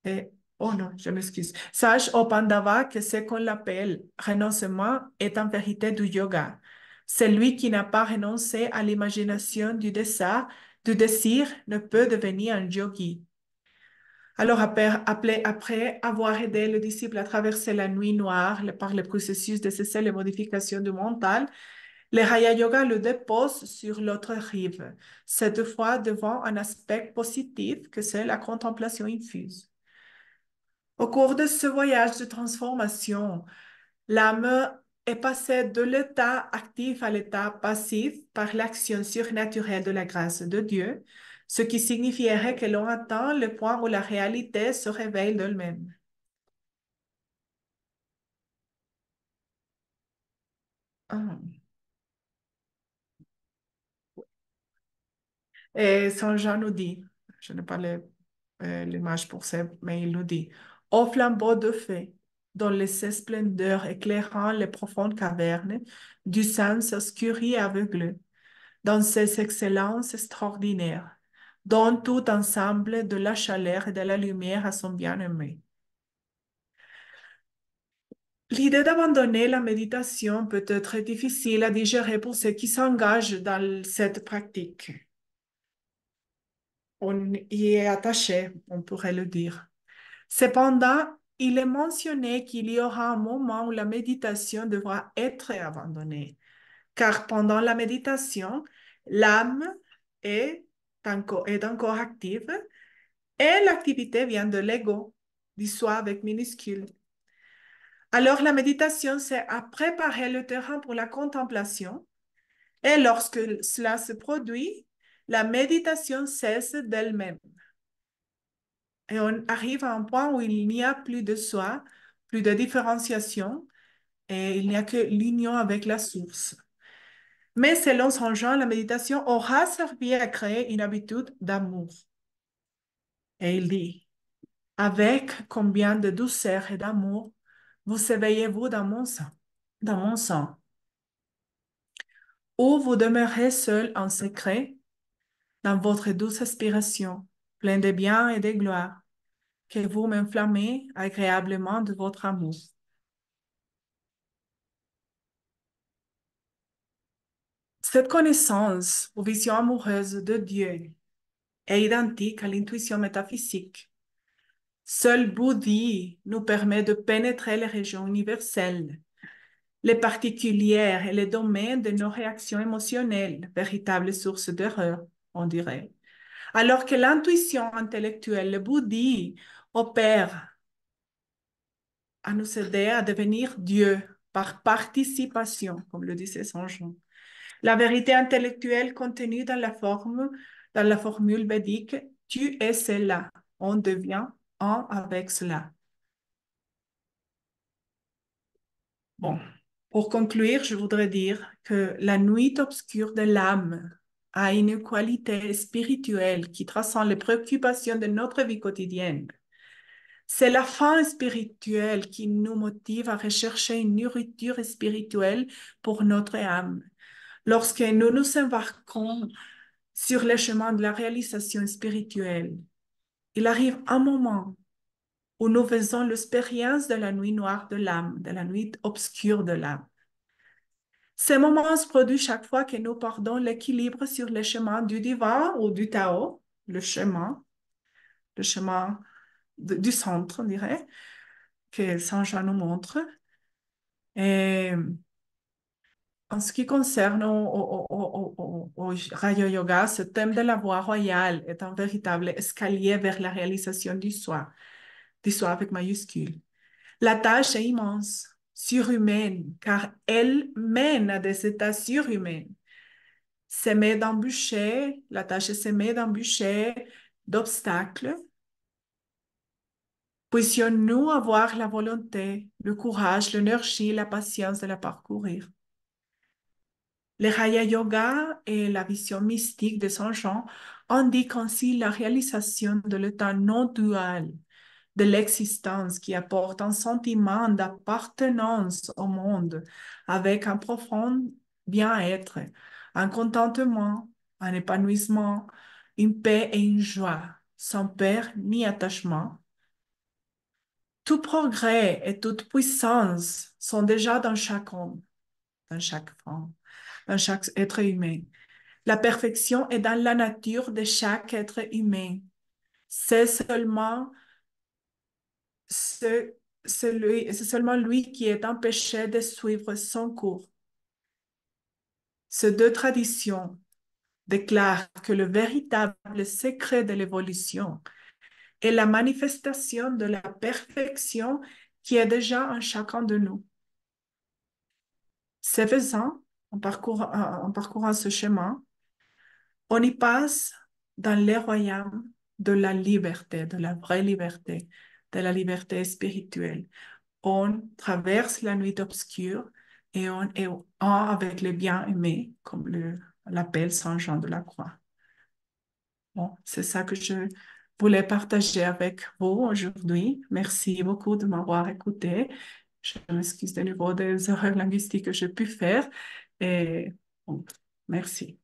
et, oh non, je m'excuse, sache, ô Pandava, que ce qu'on appelle renoncement est en vérité du yoga. Celui qui n'a pas renoncé à l'imagination du désir ne peut devenir un yogi. Alors, après avoir aidé le disciple à traverser la nuit noire par le processus de cesser les modifications du mental, le Raya Yoga le dépose sur l'autre rive, cette fois devant un aspect positif que c'est la contemplation infuse. Au cours de ce voyage de transformation, l'âme est passée de l'état actif à l'état passif par l'action surnaturelle de la grâce de Dieu, ce qui signifierait que l'on atteint le point où la réalité se révèle d'elle-même. Ah. Et Saint Jean nous dit, je n'ai pas l'image pour ça, mais il nous dit, au flambeau de feu, dans les splendeurs éclairant les profondes cavernes, du sein obscur et aveugle, dans ces excellences extraordinaires, donne tout ensemble de la chaleur et de la lumière à son bien-aimé. L'idée d'abandonner la méditation peut être difficile à digérer pour ceux qui s'engagent dans cette pratique. On y est attaché, on pourrait le dire. Cependant, il est mentionné qu'il y aura un moment où la méditation devra être abandonnée, car pendant la méditation, l'âme est est encore active et l'activité vient de l'ego, du soi avec minuscule. Alors, la méditation, c'est à préparer le terrain pour la contemplation, et lorsque cela se produit, la méditation cesse d'elle-même. Et on arrive à un point où il n'y a plus de soi, plus de différenciation, et il n'y a que l'union avec la source. Mais selon Saint Jean, la méditation aura servi à créer une habitude d'amour. Et il dit, avec combien de douceur et d'amour vous éveillez-vous dans mon sang, ou vous demeurez seul en secret dans votre douce aspiration, plein de bien et de gloire, que vous m'inflammez agréablement de votre amour. Cette connaissance ou vision amoureuse de Dieu est identique à l'intuition métaphysique. Seul Bouddhi nous permet de pénétrer les régions universelles, les particulières et les domaines de nos réactions émotionnelles, véritables sources d'erreur, on dirait. Alors que l'intuition intellectuelle, le Bouddhi, opère à nous aider à devenir Dieu par participation, comme le disait Saint Jean. La vérité intellectuelle contenue dans la formule védique, tu es cela, on devient un avec cela. Bon, pour conclure, je voudrais dire que la nuit obscure de l'âme a une qualité spirituelle qui transcende les préoccupations de notre vie quotidienne. C'est la faim spirituelle qui nous motive à rechercher une nourriture spirituelle pour notre âme. Lorsque nous nous embarquons sur le chemin de la réalisation spirituelle, il arrive un moment où nous faisons l'expérience de la nuit noire de l'âme, de la nuit obscure de l'âme. Ces moments se produisent chaque fois que nous perdons l'équilibre sur le chemin du divin ou du Tao, le chemin du centre, on dirait, que Saint Jean nous montre. Et en ce qui concerne au Rayo Yoga, ce thème de la voie royale est un véritable escalier vers la réalisation du soi avec majuscule. La tâche est immense, surhumaine, car elle mène à des états surhumains. La tâche est semée d'embûches, d'obstacles. Puissions-nous avoir la volonté, le courage, l'énergie, la patience de la parcourir. Le Raya Yoga et la vision mystique de Saint Jean indiquent ainsi la réalisation de l'état non dual de l'existence qui apporte un sentiment d'appartenance au monde avec un profond bien-être, un contentement, un épanouissement, une paix et une joie, sans peur ni attachement. Tout progrès et toute puissance sont déjà dans chaque homme, dans chaque femme, dans chaque être humain. La perfection est dans la nature de chaque être humain. C'est seulement c'est seulement lui qui est empêché de suivre son cours. Ces deux traditions déclarent que le véritable secret de l'évolution est la manifestation de la perfection qui est déjà en chacun de nous. C'est faisant, en parcourant ce chemin, on y passe dans les royaumes de la liberté, de la vraie liberté, de la liberté spirituelle. On traverse la nuit obscure et on est un avec le bien-aimé, comme l'appelle Saint Jean de la Croix. Bon, c'est ça que je voulais partager avec vous aujourd'hui. Merci beaucoup de m'avoir écouté. Je m'excuse de nouveau des erreurs linguistiques que j'ai pu faire. Et bon, merci.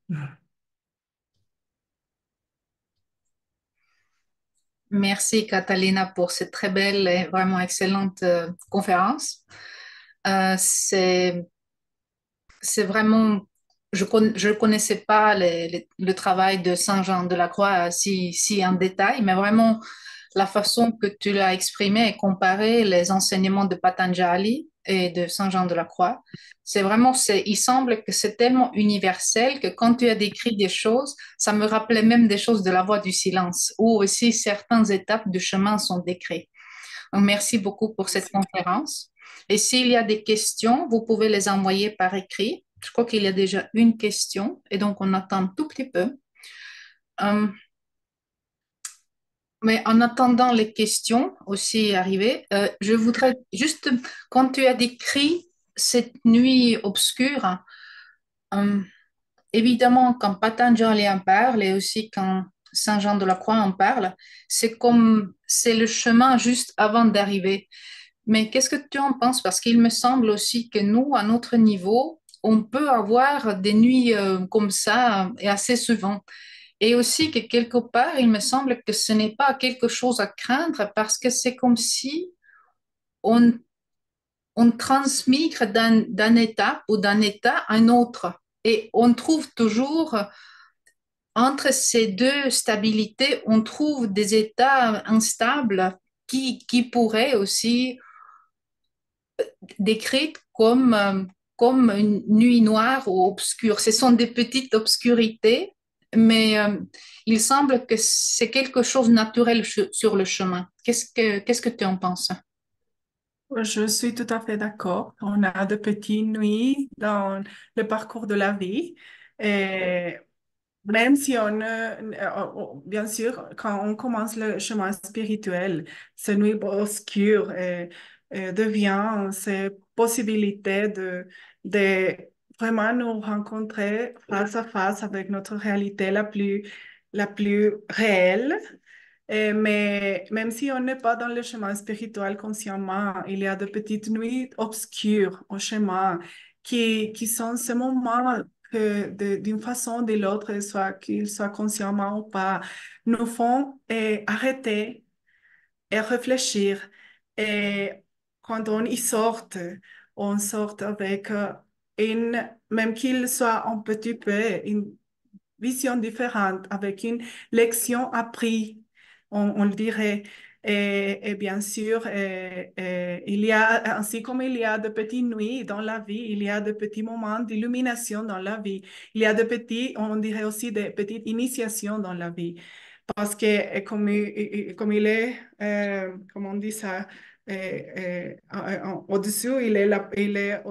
Merci Catalina pour cette très belle et vraiment excellente conférence. C'est vraiment, je connaissais pas le travail de Saint Jean de la Croix si en détail, mais vraiment la façon que tu l'as exprimé et comparé les enseignements de Patanjali et de Saint Jean de la Croix, c'est vraiment, il semble que c'est tellement universel que quand tu as décrit des choses, ça me rappelait même des choses de la voie du silence, où aussi certaines étapes du chemin sont décrites. Donc, merci beaucoup pour cette Merci. conférence. Et s'il y a des questions, vous pouvez les envoyer par écrit. Je crois qu'il y a déjà une question et donc on attend un tout petit peu. Euh, mais en attendant les questions aussi arriver, je voudrais juste, quand tu as décrit cette nuit obscure, euh, évidemment, quand Patanjali en parle et aussi quand Saint Jean de la Croix en parle, c'est comme c'est le chemin juste avant d'arriver. Mais qu'est-ce que tu en penses? Parce qu'il me semble aussi que nous, à notre niveau, on peut avoir des nuits comme ça et assez souvent. Et aussi que quelque part, il me semble que ce n'est pas quelque chose à craindre parce que c'est comme si on, on transmigre d'un état ou d'un état à un autre. Et on trouve toujours, entre ces deux stabilités, on trouve des états instables qui pourraient aussi décrire comme une nuit noire ou obscure. Ce sont des petites obscurités, mais il semble que c'est quelque chose de naturel sur le chemin. Qu'est-ce que tu en penses? Je suis tout à fait d'accord. On a de petites nuits dans le parcours de la vie. Et même si on, bien sûr, quand on commence le chemin spirituel, ces nuits obscures devient ces possibilités de vraiment nous rencontrer face à face avec notre réalité la plus réelle. Mais même si on n'est pas dans le chemin spirituel consciemment, il y a de petites nuits obscures au chemin qui sont ces moments que d'une façon ou de l'autre, soit qu'ils soient consciemment ou pas, nous font arrêter et réfléchir. Et quand on y sort, on sort avec même qu'il soit un petit peu, une vision différente, avec une leçon apprise, on le dirait. Et bien sûr, il y a, ainsi comme il y a de petites nuits dans la vie, il y a de petits moments d'illumination dans la vie. Il y a de petits, on dirait aussi des petites initiations dans la vie. Parce que comme il est, comment on dit ça, au-dessus, il est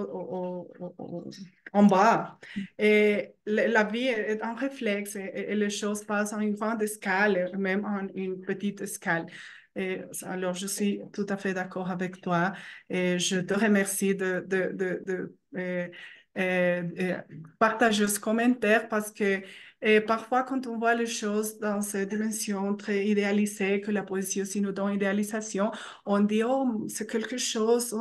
en bas. Et la vie est un réflexe et les choses passent en une grande escale, même en une petite escale. Et alors, je suis tout à fait d'accord avec toi et je te remercie de partager ce commentaire parce que et parfois, quand on voit les choses dans ces dimensions très idéalisées, que la poésie aussi nous donne idéalisation, on dit, oh, c'est quelque chose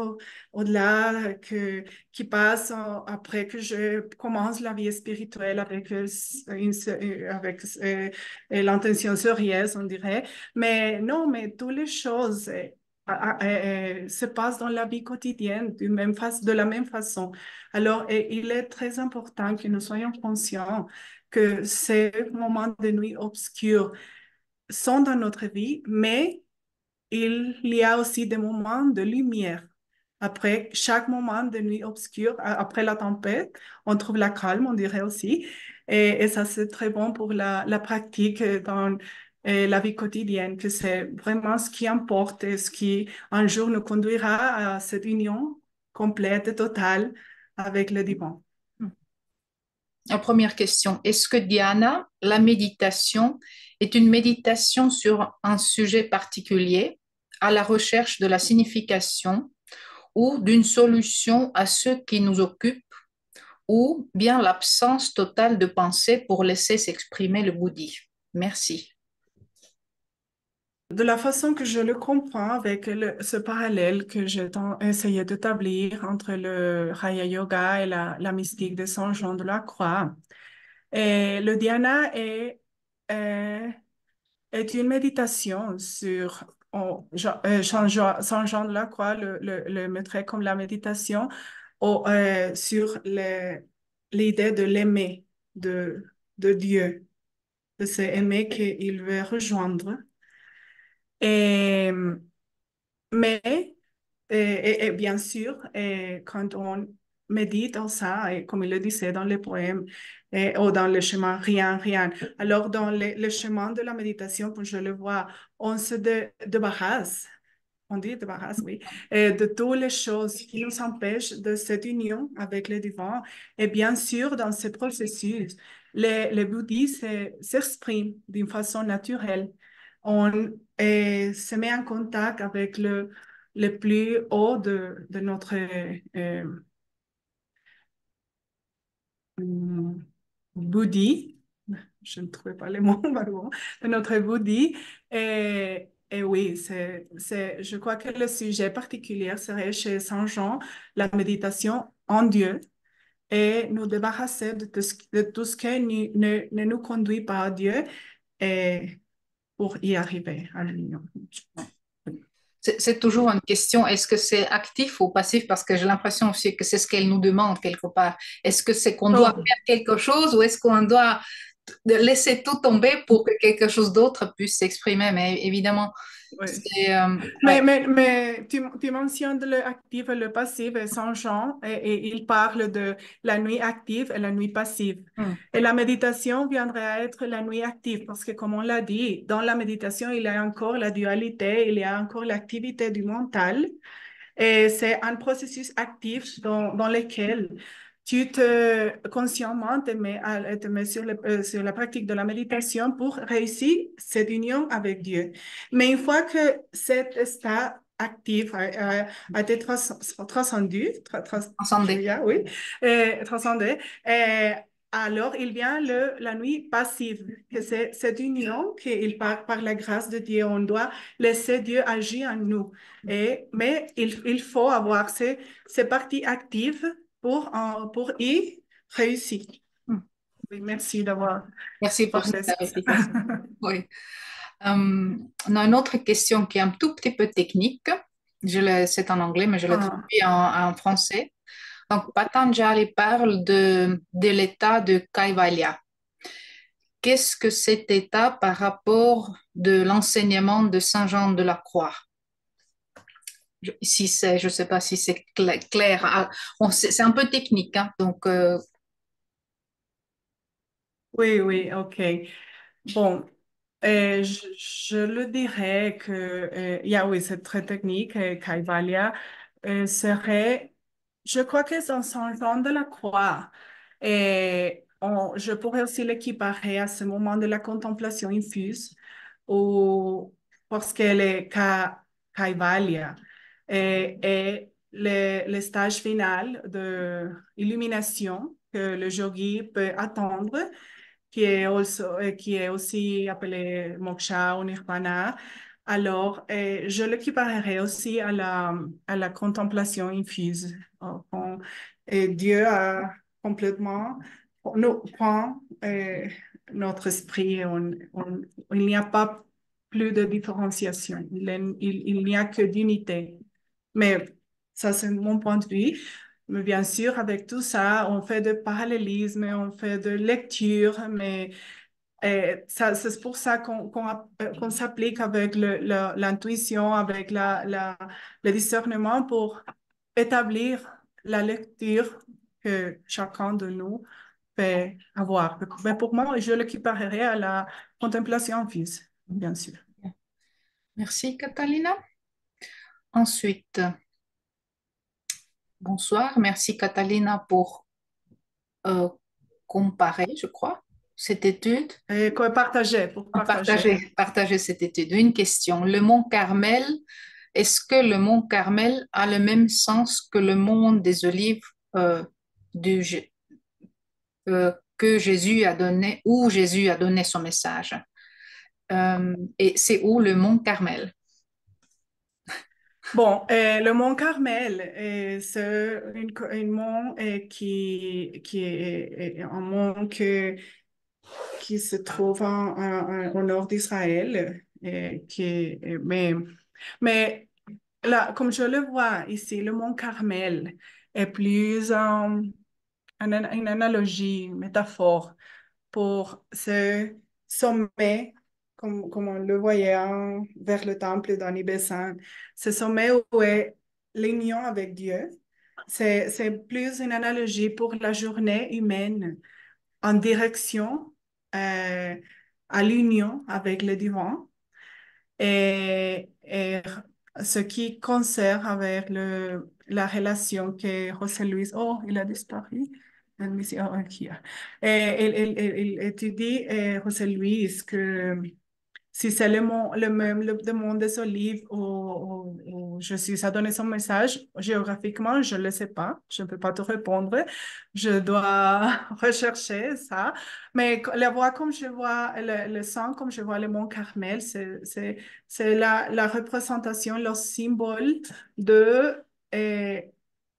au-delà qui passe après que je commence la vie spirituelle avec, avec l'intention sérieuse, on dirait. Mais non, mais toutes les choses se passent dans la vie quotidienne de la même façon. Alors, il est très important que nous soyons conscients que ces moments de nuit obscurs sont dans notre vie, mais il y a aussi des moments de lumière. Après chaque moment de nuit obscure, après la tempête, on trouve la calme, on dirait aussi. Et ça, c'est très bon pour la pratique dans la vie quotidienne, que c'est vraiment ce qui importe et ce qui un jour nous conduira à cette union complète et totale avec le divin. La première question, est-ce que Diana, la méditation est une méditation sur un sujet particulier, à la recherche de la signification ou d'une solution à ce qui nous occupe, ou bien l'absence totale de pensée pour laisser s'exprimer le bouddhi? Merci. De la façon que je le comprends avec ce parallèle que j'ai essayé d'établir entre le Raya Yoga et la mystique de Saint Jean de la Croix, et le dhyana est, est une méditation sur, Saint Jean de la Croix le mettrait comme la méditation sur l'idée de l'aimer, de Dieu, de s'aimer qu'il veut rejoindre. Et, mais, et bien sûr, quand on médite en ça, et comme il le disait dans les poèmes, ou dans le chemin, rien, rien. Alors, dans le chemin de la méditation, comme je le vois, on se débarrasse, on dit débarrasse, oui, de toutes les choses qui nous empêchent de cette union avec le divin. Et bien sûr, dans ce processus, les bouddhistes s'expriment d'une façon naturelle. On se met en contact avec le plus haut de notre hum, bouddhi. Je ne trouvais pas les mots, pardon, de notre bouddhi. Et oui, je crois que le sujet particulier serait chez Saint Jean, la méditation en Dieu et nous débarrasser de tout ce qui ne nous conduit pas à Dieu et pour y arriver à l'union. C'est toujours une question, est-ce que c'est actif ou passif? Parce que j'ai l'impression aussi que c'est ce qu'elle nous demande quelque part. Est-ce que c'est qu'on doit Oh, faire quelque chose ou est-ce qu'on doit laisser tout tomber pour que quelque chose d'autre puisse s'exprimer? Mais évidemment, oui. c'est... ouais. Mais tu mentionnes le actif et le passif et Saint-Jean, et il parle de la nuit active et la nuit passive. Hmm. Et la méditation viendrait à être la nuit active, parce que comme on l'a dit, dans la méditation, il y a encore la dualité, il y a encore l'activité du mental, et c'est un processus actif dans lequel tu te consciemment te mets sur la pratique de la méditation pour réussir cette union avec Dieu. Mais une fois que cet état actif a été transcendu, Ensemble. oui, transcendé, alors il vient la nuit passive, que c'est cette union qu'il par la grâce de Dieu, on doit laisser Dieu agir en nous. Mais il faut avoir ces parties actives pour y réussir. Hmm. Oui, merci d'avoir Merci pour cette parlé sur ça. clarification. Oui. On a une autre question qui est un tout petit peu technique. C'est en anglais, mais je l'ai Ah, traduit en français. Donc, Patanjali parle de l'état de Kaivalya. Qu'est-ce que cet état par rapport de l'enseignement de Saint Jean de la Croix? Si c'est, je ne sais pas si c'est clair. Ah, c'est un peu technique, hein, donc oui, oui, OK. Bon, je le dirais que, oui, c'est très technique. Kaivalya serait, je crois que c'est un changement de la croix. Et je pourrais aussi l'équiparer à ce moment de la contemplation infuse, ou parce qu'elle est Kaivalya. Et le stage final de illumination que le yogi peut attendre qui est aussi appelé moksha ou nirvana. Alors, je l'équiparerai aussi à la contemplation infuse. Quand Dieu a complètement nous prend notre esprit, il n'y a pas plus de différenciation, il n'y a que d'unité. Mais ça, c'est mon point de vue. Mais bien sûr, avec tout ça, on fait de parallélisme, on fait de lecture, mais c'est pour ça qu'on s'applique avec l'intuition, avec le discernement pour établir la lecture que chacun de nous peut avoir. Mais pour moi, je l'équiparerai à la contemplation en fils, bien sûr. merci Catalina. Ensuite, bonsoir, merci Catalina pour euh, comparer, je crois, cette étude. Et pour partager. Partager cette étude. Une question. Le mont Carmel, est-ce que le mont Carmel a le même sens que le mont des Olives euh, du, que Jésus a donné, où Jésus a donné son message? Et c'est où le mont Carmel? Bon, le mont Carmel, c'est un mont qui est un mont qui se trouve au nord d'Israël. Mais là, comme je le vois ici, le mont Carmel est plus une analogie, une métaphore pour ce sommet, comme on le voyait vers le temple d'Annie Bessin, ce sommet où est l'union avec Dieu. C'est plus une analogie pour la journée humaine en direction euh, à l'union avec le divin et ce qui concerne avec la relation que José Luis, oh, il a disparu. Let me see. Oh, here. Il étudie, José Luis, que si c'est le même le monde des olives ou je suis à donner son message, géographiquement, je ne le sais pas. Je ne peux pas te répondre. Je dois rechercher ça. Mais la voix comme je vois, le sang comme je vois le mont Carmel, c'est la représentation, le symbole de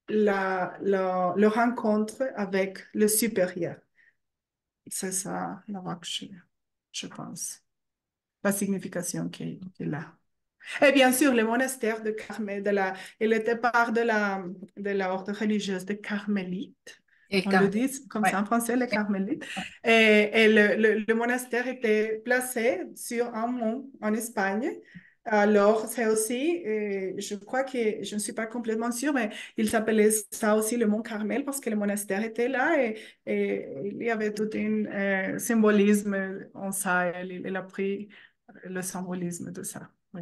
le rencontre avec le supérieur. C'est ça la voix que je pense la signification qu'il a. Et bien sûr, le monastère de Carmel, il était part de la ordre religieuse des Carmélites. Et On le car, dit comme ouais, ça en français, les ouais. Carmélites. Et le monastère était placé sur un mont en Espagne. Alors, c'est aussi, je crois que, je ne suis pas complètement sûre, mais il s'appelait ça aussi le mont Carmel parce que le monastère était là et il y avait tout un symbolisme en ça. Il a pris le symbolisme de ça. Oui.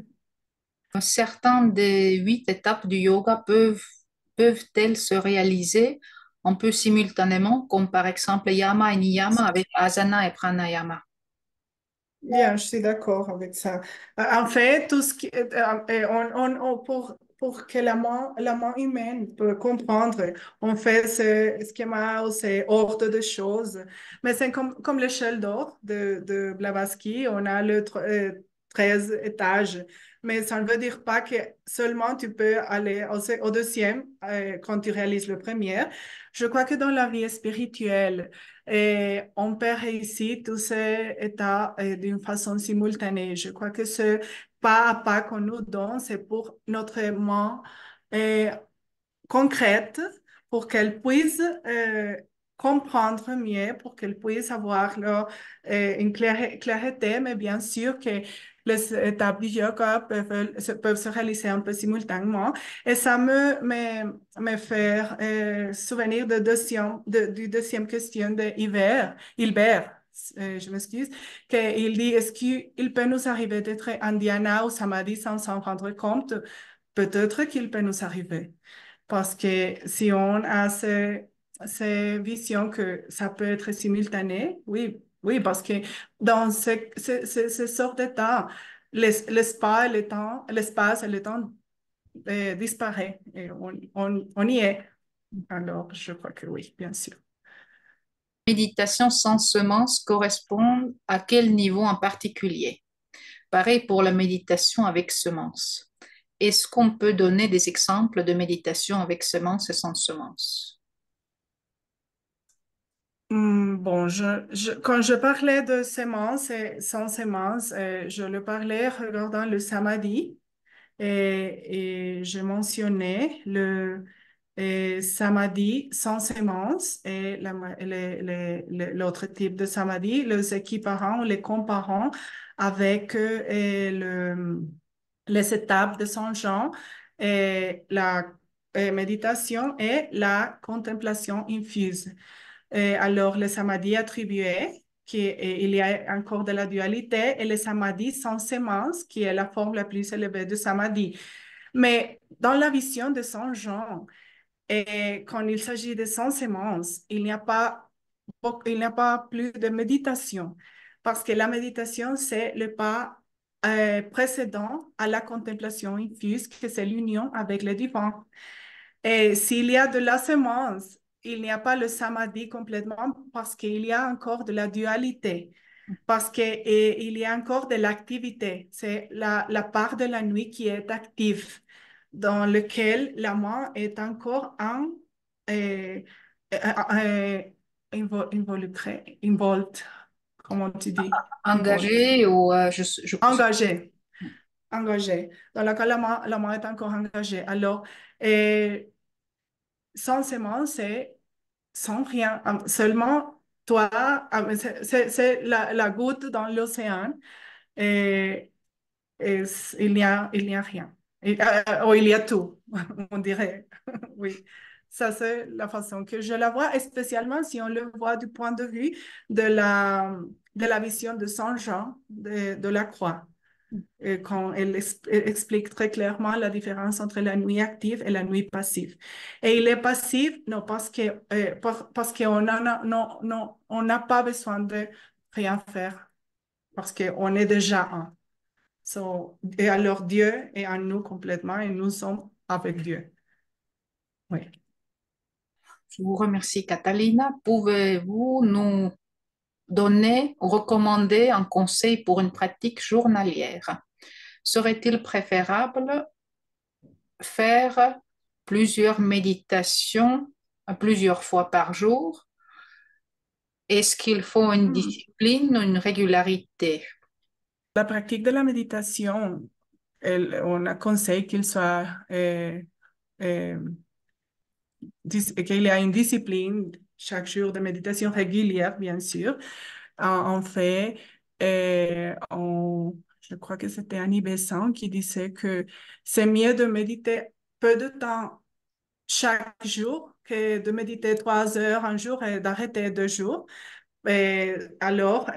Certains des 8 étapes du yoga peuvent-elles se réaliser un peu simultanément, comme par exemple Yama et Niyama avec Asana et Pranayama? Bien, je suis d'accord avec ça. En fait, tout ce qui, pour que la main humaine peut comprendre, on fait ce schéma ou ces ordres de choses. Mais c'est comme l'échelle d'or de Blavatsky, on a 13 étages. Mais ça ne veut dire pas que seulement tu peux aller au deuxième quand tu réalises le premier. Je crois que dans la vie spirituelle, et on peut réussir tous ces états d'une façon simultanée. Je crois que ce pas à pas qu'on nous donne, c'est pour notre main euh, concrète pour qu'elles puissent comprendre mieux, pour qu'elles puissent avoir une clarté, mais bien sûr que les étapes du yoga peuvent se réaliser un peu simultanément. Et ça me fait souvenir du deuxième question de Hilbert. Je m'excuse, qu'il dit, est-ce qu'il peut nous arriver d'être en dhyana ou samadhi sans s'en rendre compte? Peut-être qu'il peut nous arriver. Parce que si on a ces visions que ça peut être simultané, oui, oui, parce que dans ces sortes d'états, l'espace et le temps disparaît et on y est. Alors, je crois que oui, bien sûr. Méditation sans semence correspond à quel niveau en particulier? Pareil pour la méditation avec semence. Est-ce qu'on peut donner des exemples de méditation avec semence et sans semence? Bon, quand je parlais de sémence et sans sémence, je le parlais regardant le samadhi. Et je mentionnais samadhi sans sémence et l'autre type de samadhi, les équiparant, les comparant avec les étapes de Saint Jean et la méditation et la contemplation infuse. Alors, le samadhi attribué, il y a encore de la dualité, et le samadhi sans sémence, qui est la forme la plus élevée de samadhi. Mais dans la vision de Saint Jean, et quand il s'agit de sans sémence, il n'y a pas plus de méditation, parce que la méditation, c'est le pas précédent à la contemplation infuse, que c'est l'union avec le divin. Et s'il y a de la semence, il n'y a pas le samadhi complètement parce qu'il y a encore de la dualité, parce qu'il y a encore de l'activité. C'est la part de la nuit qui est active, dans lequel la main est encore euh, euh, euh, involucrée, involved, comment tu dis, involved, Engagé ou engagée, engagée, dans laquelle la main est encore engagée. Alors, euh, sans semence, c'est sans rien, seulement toi, c'est la goutte dans l'océan et, il n'y a rien. Ou il y a tout, on dirait. Oui, ça c'est la façon que je la vois, et spécialement si on le voit du point de vue de la vision de Saint Jean de la croix quand elle explique très clairement la différence entre la nuit active et la nuit passive. Et il est passif, non, parce qu'on non, on n'a pas besoin de rien faire, parce qu'on est déjà un. Et alors Dieu est en nous complètement et nous sommes avec Dieu. Oui. Je vous remercie, Catalina. Pouvez-vous nous donner ou recommander un conseil pour une pratique journalière? Serait-il préférable faire plusieurs méditations plusieurs fois par jour? Est-ce qu'il faut une Hmm. discipline ou une régularité? La pratique de la méditation. on a conseillé qu'il soit euh, qu'il y a une discipline chaque jour de méditation régulière, bien sûr. En fait, je crois que c'était Annie Besant qui disait que c'est mieux de méditer peu de temps chaque jour que de méditer 3 heures un jour et d'arrêter 2 jours. Et alors,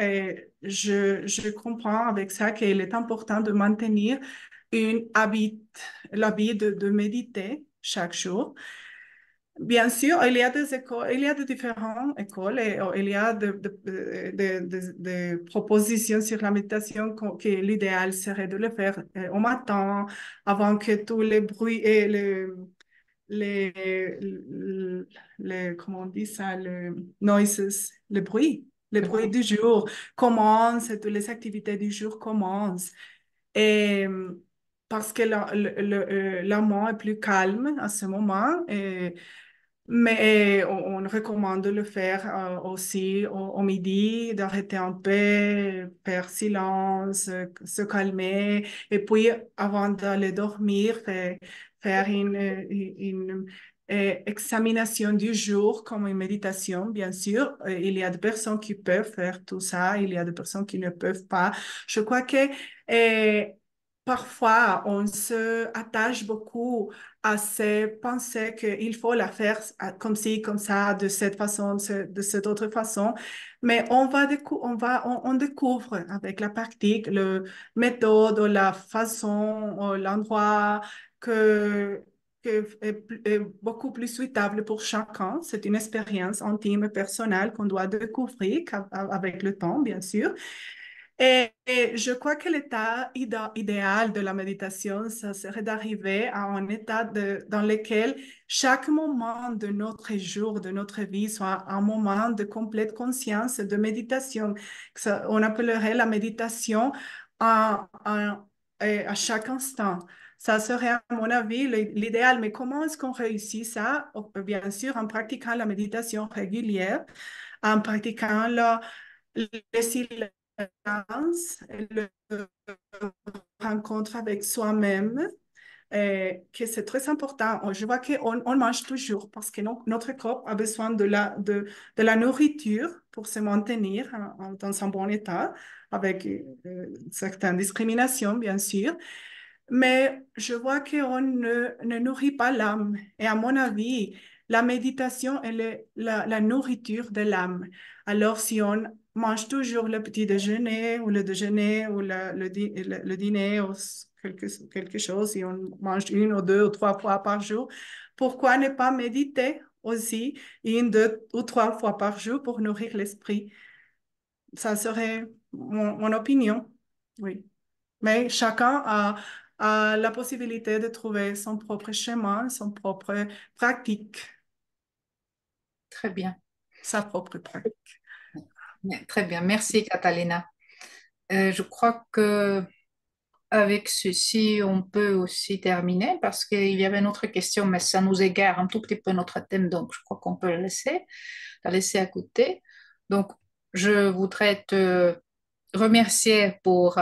je comprends avec ça qu'il est important de maintenir l'habit de méditer chaque jour. Bien sûr, il y a des écoles, il y a de différentes écoles et il y a de propositions sur la méditation que l'idéal serait de le faire au matin avant que tous les bruits et les, comment on dit ça, les bruits du jour commencent et toutes les activités du jour commencent. Et parce que l'amant est plus calme à ce moment. Mais on recommande de le faire aussi au midi, d'arrêter un peu, faire silence, se calmer, et puis avant d'aller dormir, faire une examination du jour comme une méditation, bien sûr. Il y a des personnes qui peuvent faire tout ça, il y a des personnes qui ne peuvent pas. Je crois que euh, parfois on se attache beaucoup à se penser qu'il faut la faire comme ci, comme ça, de cette façon, de cette autre façon. Mais on découvre avec la pratique, le méthode, la façon, l'endroit que, est beaucoup plus suitable pour chacun. C'est une expérience intime et personnelle qu'on doit découvrir avec le temps, bien sûr. Et je crois que l'état idéal de la méditation, ça serait d'arriver à un état dans lequel chaque moment de notre jour, de notre vie, soit un moment de complète conscience, de méditation. On appellerait la méditation à chaque instant. Ça serait, à mon avis, l'idéal. Mais comment est-ce qu'on réussit ça? Bien sûr, en pratiquant la méditation régulière, en pratiquant le silence, le rencontre avec soi-même, que c'est très important. Je vois qu'on mange toujours parce que notre corps a besoin de la nourriture pour se maintenir dans un bon état, avec certaines discriminations, bien sûr. Mais je vois qu'on ne nourrit pas l'âme. Et à mon avis, la méditation est la nourriture de l'âme. Alors, si on mange toujours le petit déjeuner ou le déjeuner ou le dîner ou quelque chose, si on mange 1 ou 2 ou 3 fois par jour, pourquoi ne pas méditer aussi 1, 2 ou 3 fois par jour pour nourrir l'esprit? Ça serait mon opinion. Oui. Mais chacun a la possibilité de trouver son propre chemin, son propre pratique, Très bien. sa propre pratique. Bien, très bien. Merci, Catalina. Je crois que avec ceci, on peut aussi terminer parce qu'il y avait une autre question, mais ça nous égare un tout petit peu notre thème, donc je crois qu'on peut la laisser à côté. Donc, je voudrais te remercier pour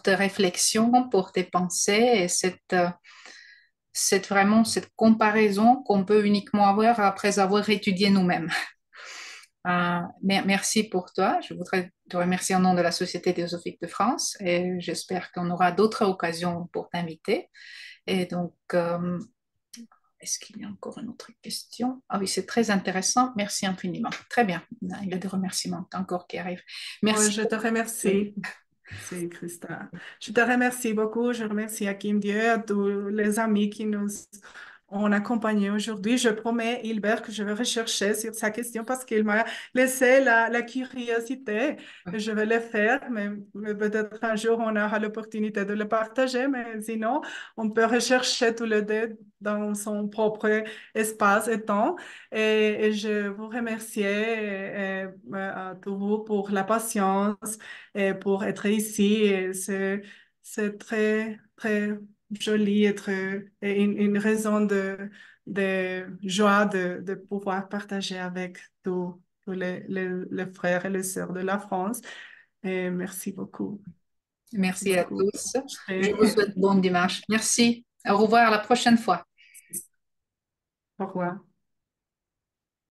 tes réflexions, pour tes pensées et cette vraiment cette comparaison qu'on peut uniquement avoir après avoir étudié nous-mêmes. Merci pour toi. Je voudrais te remercier au nom de la Société théosophique de France et j'espère qu'on aura d'autres occasions pour t'inviter. Et donc, est-ce qu'il y a encore une autre question? Ah oui, c'est très intéressant. Merci infiniment. Très bien. Il y a des remerciements encore qui arrivent. Oui, Merci. je te Oui, remercie. C'est Christa. Je te remercie beaucoup. Je remercie Hakim Dieu, à tous les amis qui nous ont accompagnés aujourd'hui. Je promets, Hilbert, que je vais rechercher sur sa question parce qu'il m'a laissé la curiosité. Je vais le faire, mais peut-être un jour on aura l'opportunité de le partager. Mais sinon, on peut rechercher tous les deux dans son propre espace et temps. Et je vous remercie à tous vous pour la patience et pour être ici. Et c'est très, très joli et une raison de joie de pouvoir partager avec tous les frères et les sœurs de la France. Et merci beaucoup. Merci à beaucoup. tous. Je Je- vous souhaite bon dimanche. Merci. Au revoir la prochaine fois. Au revoir.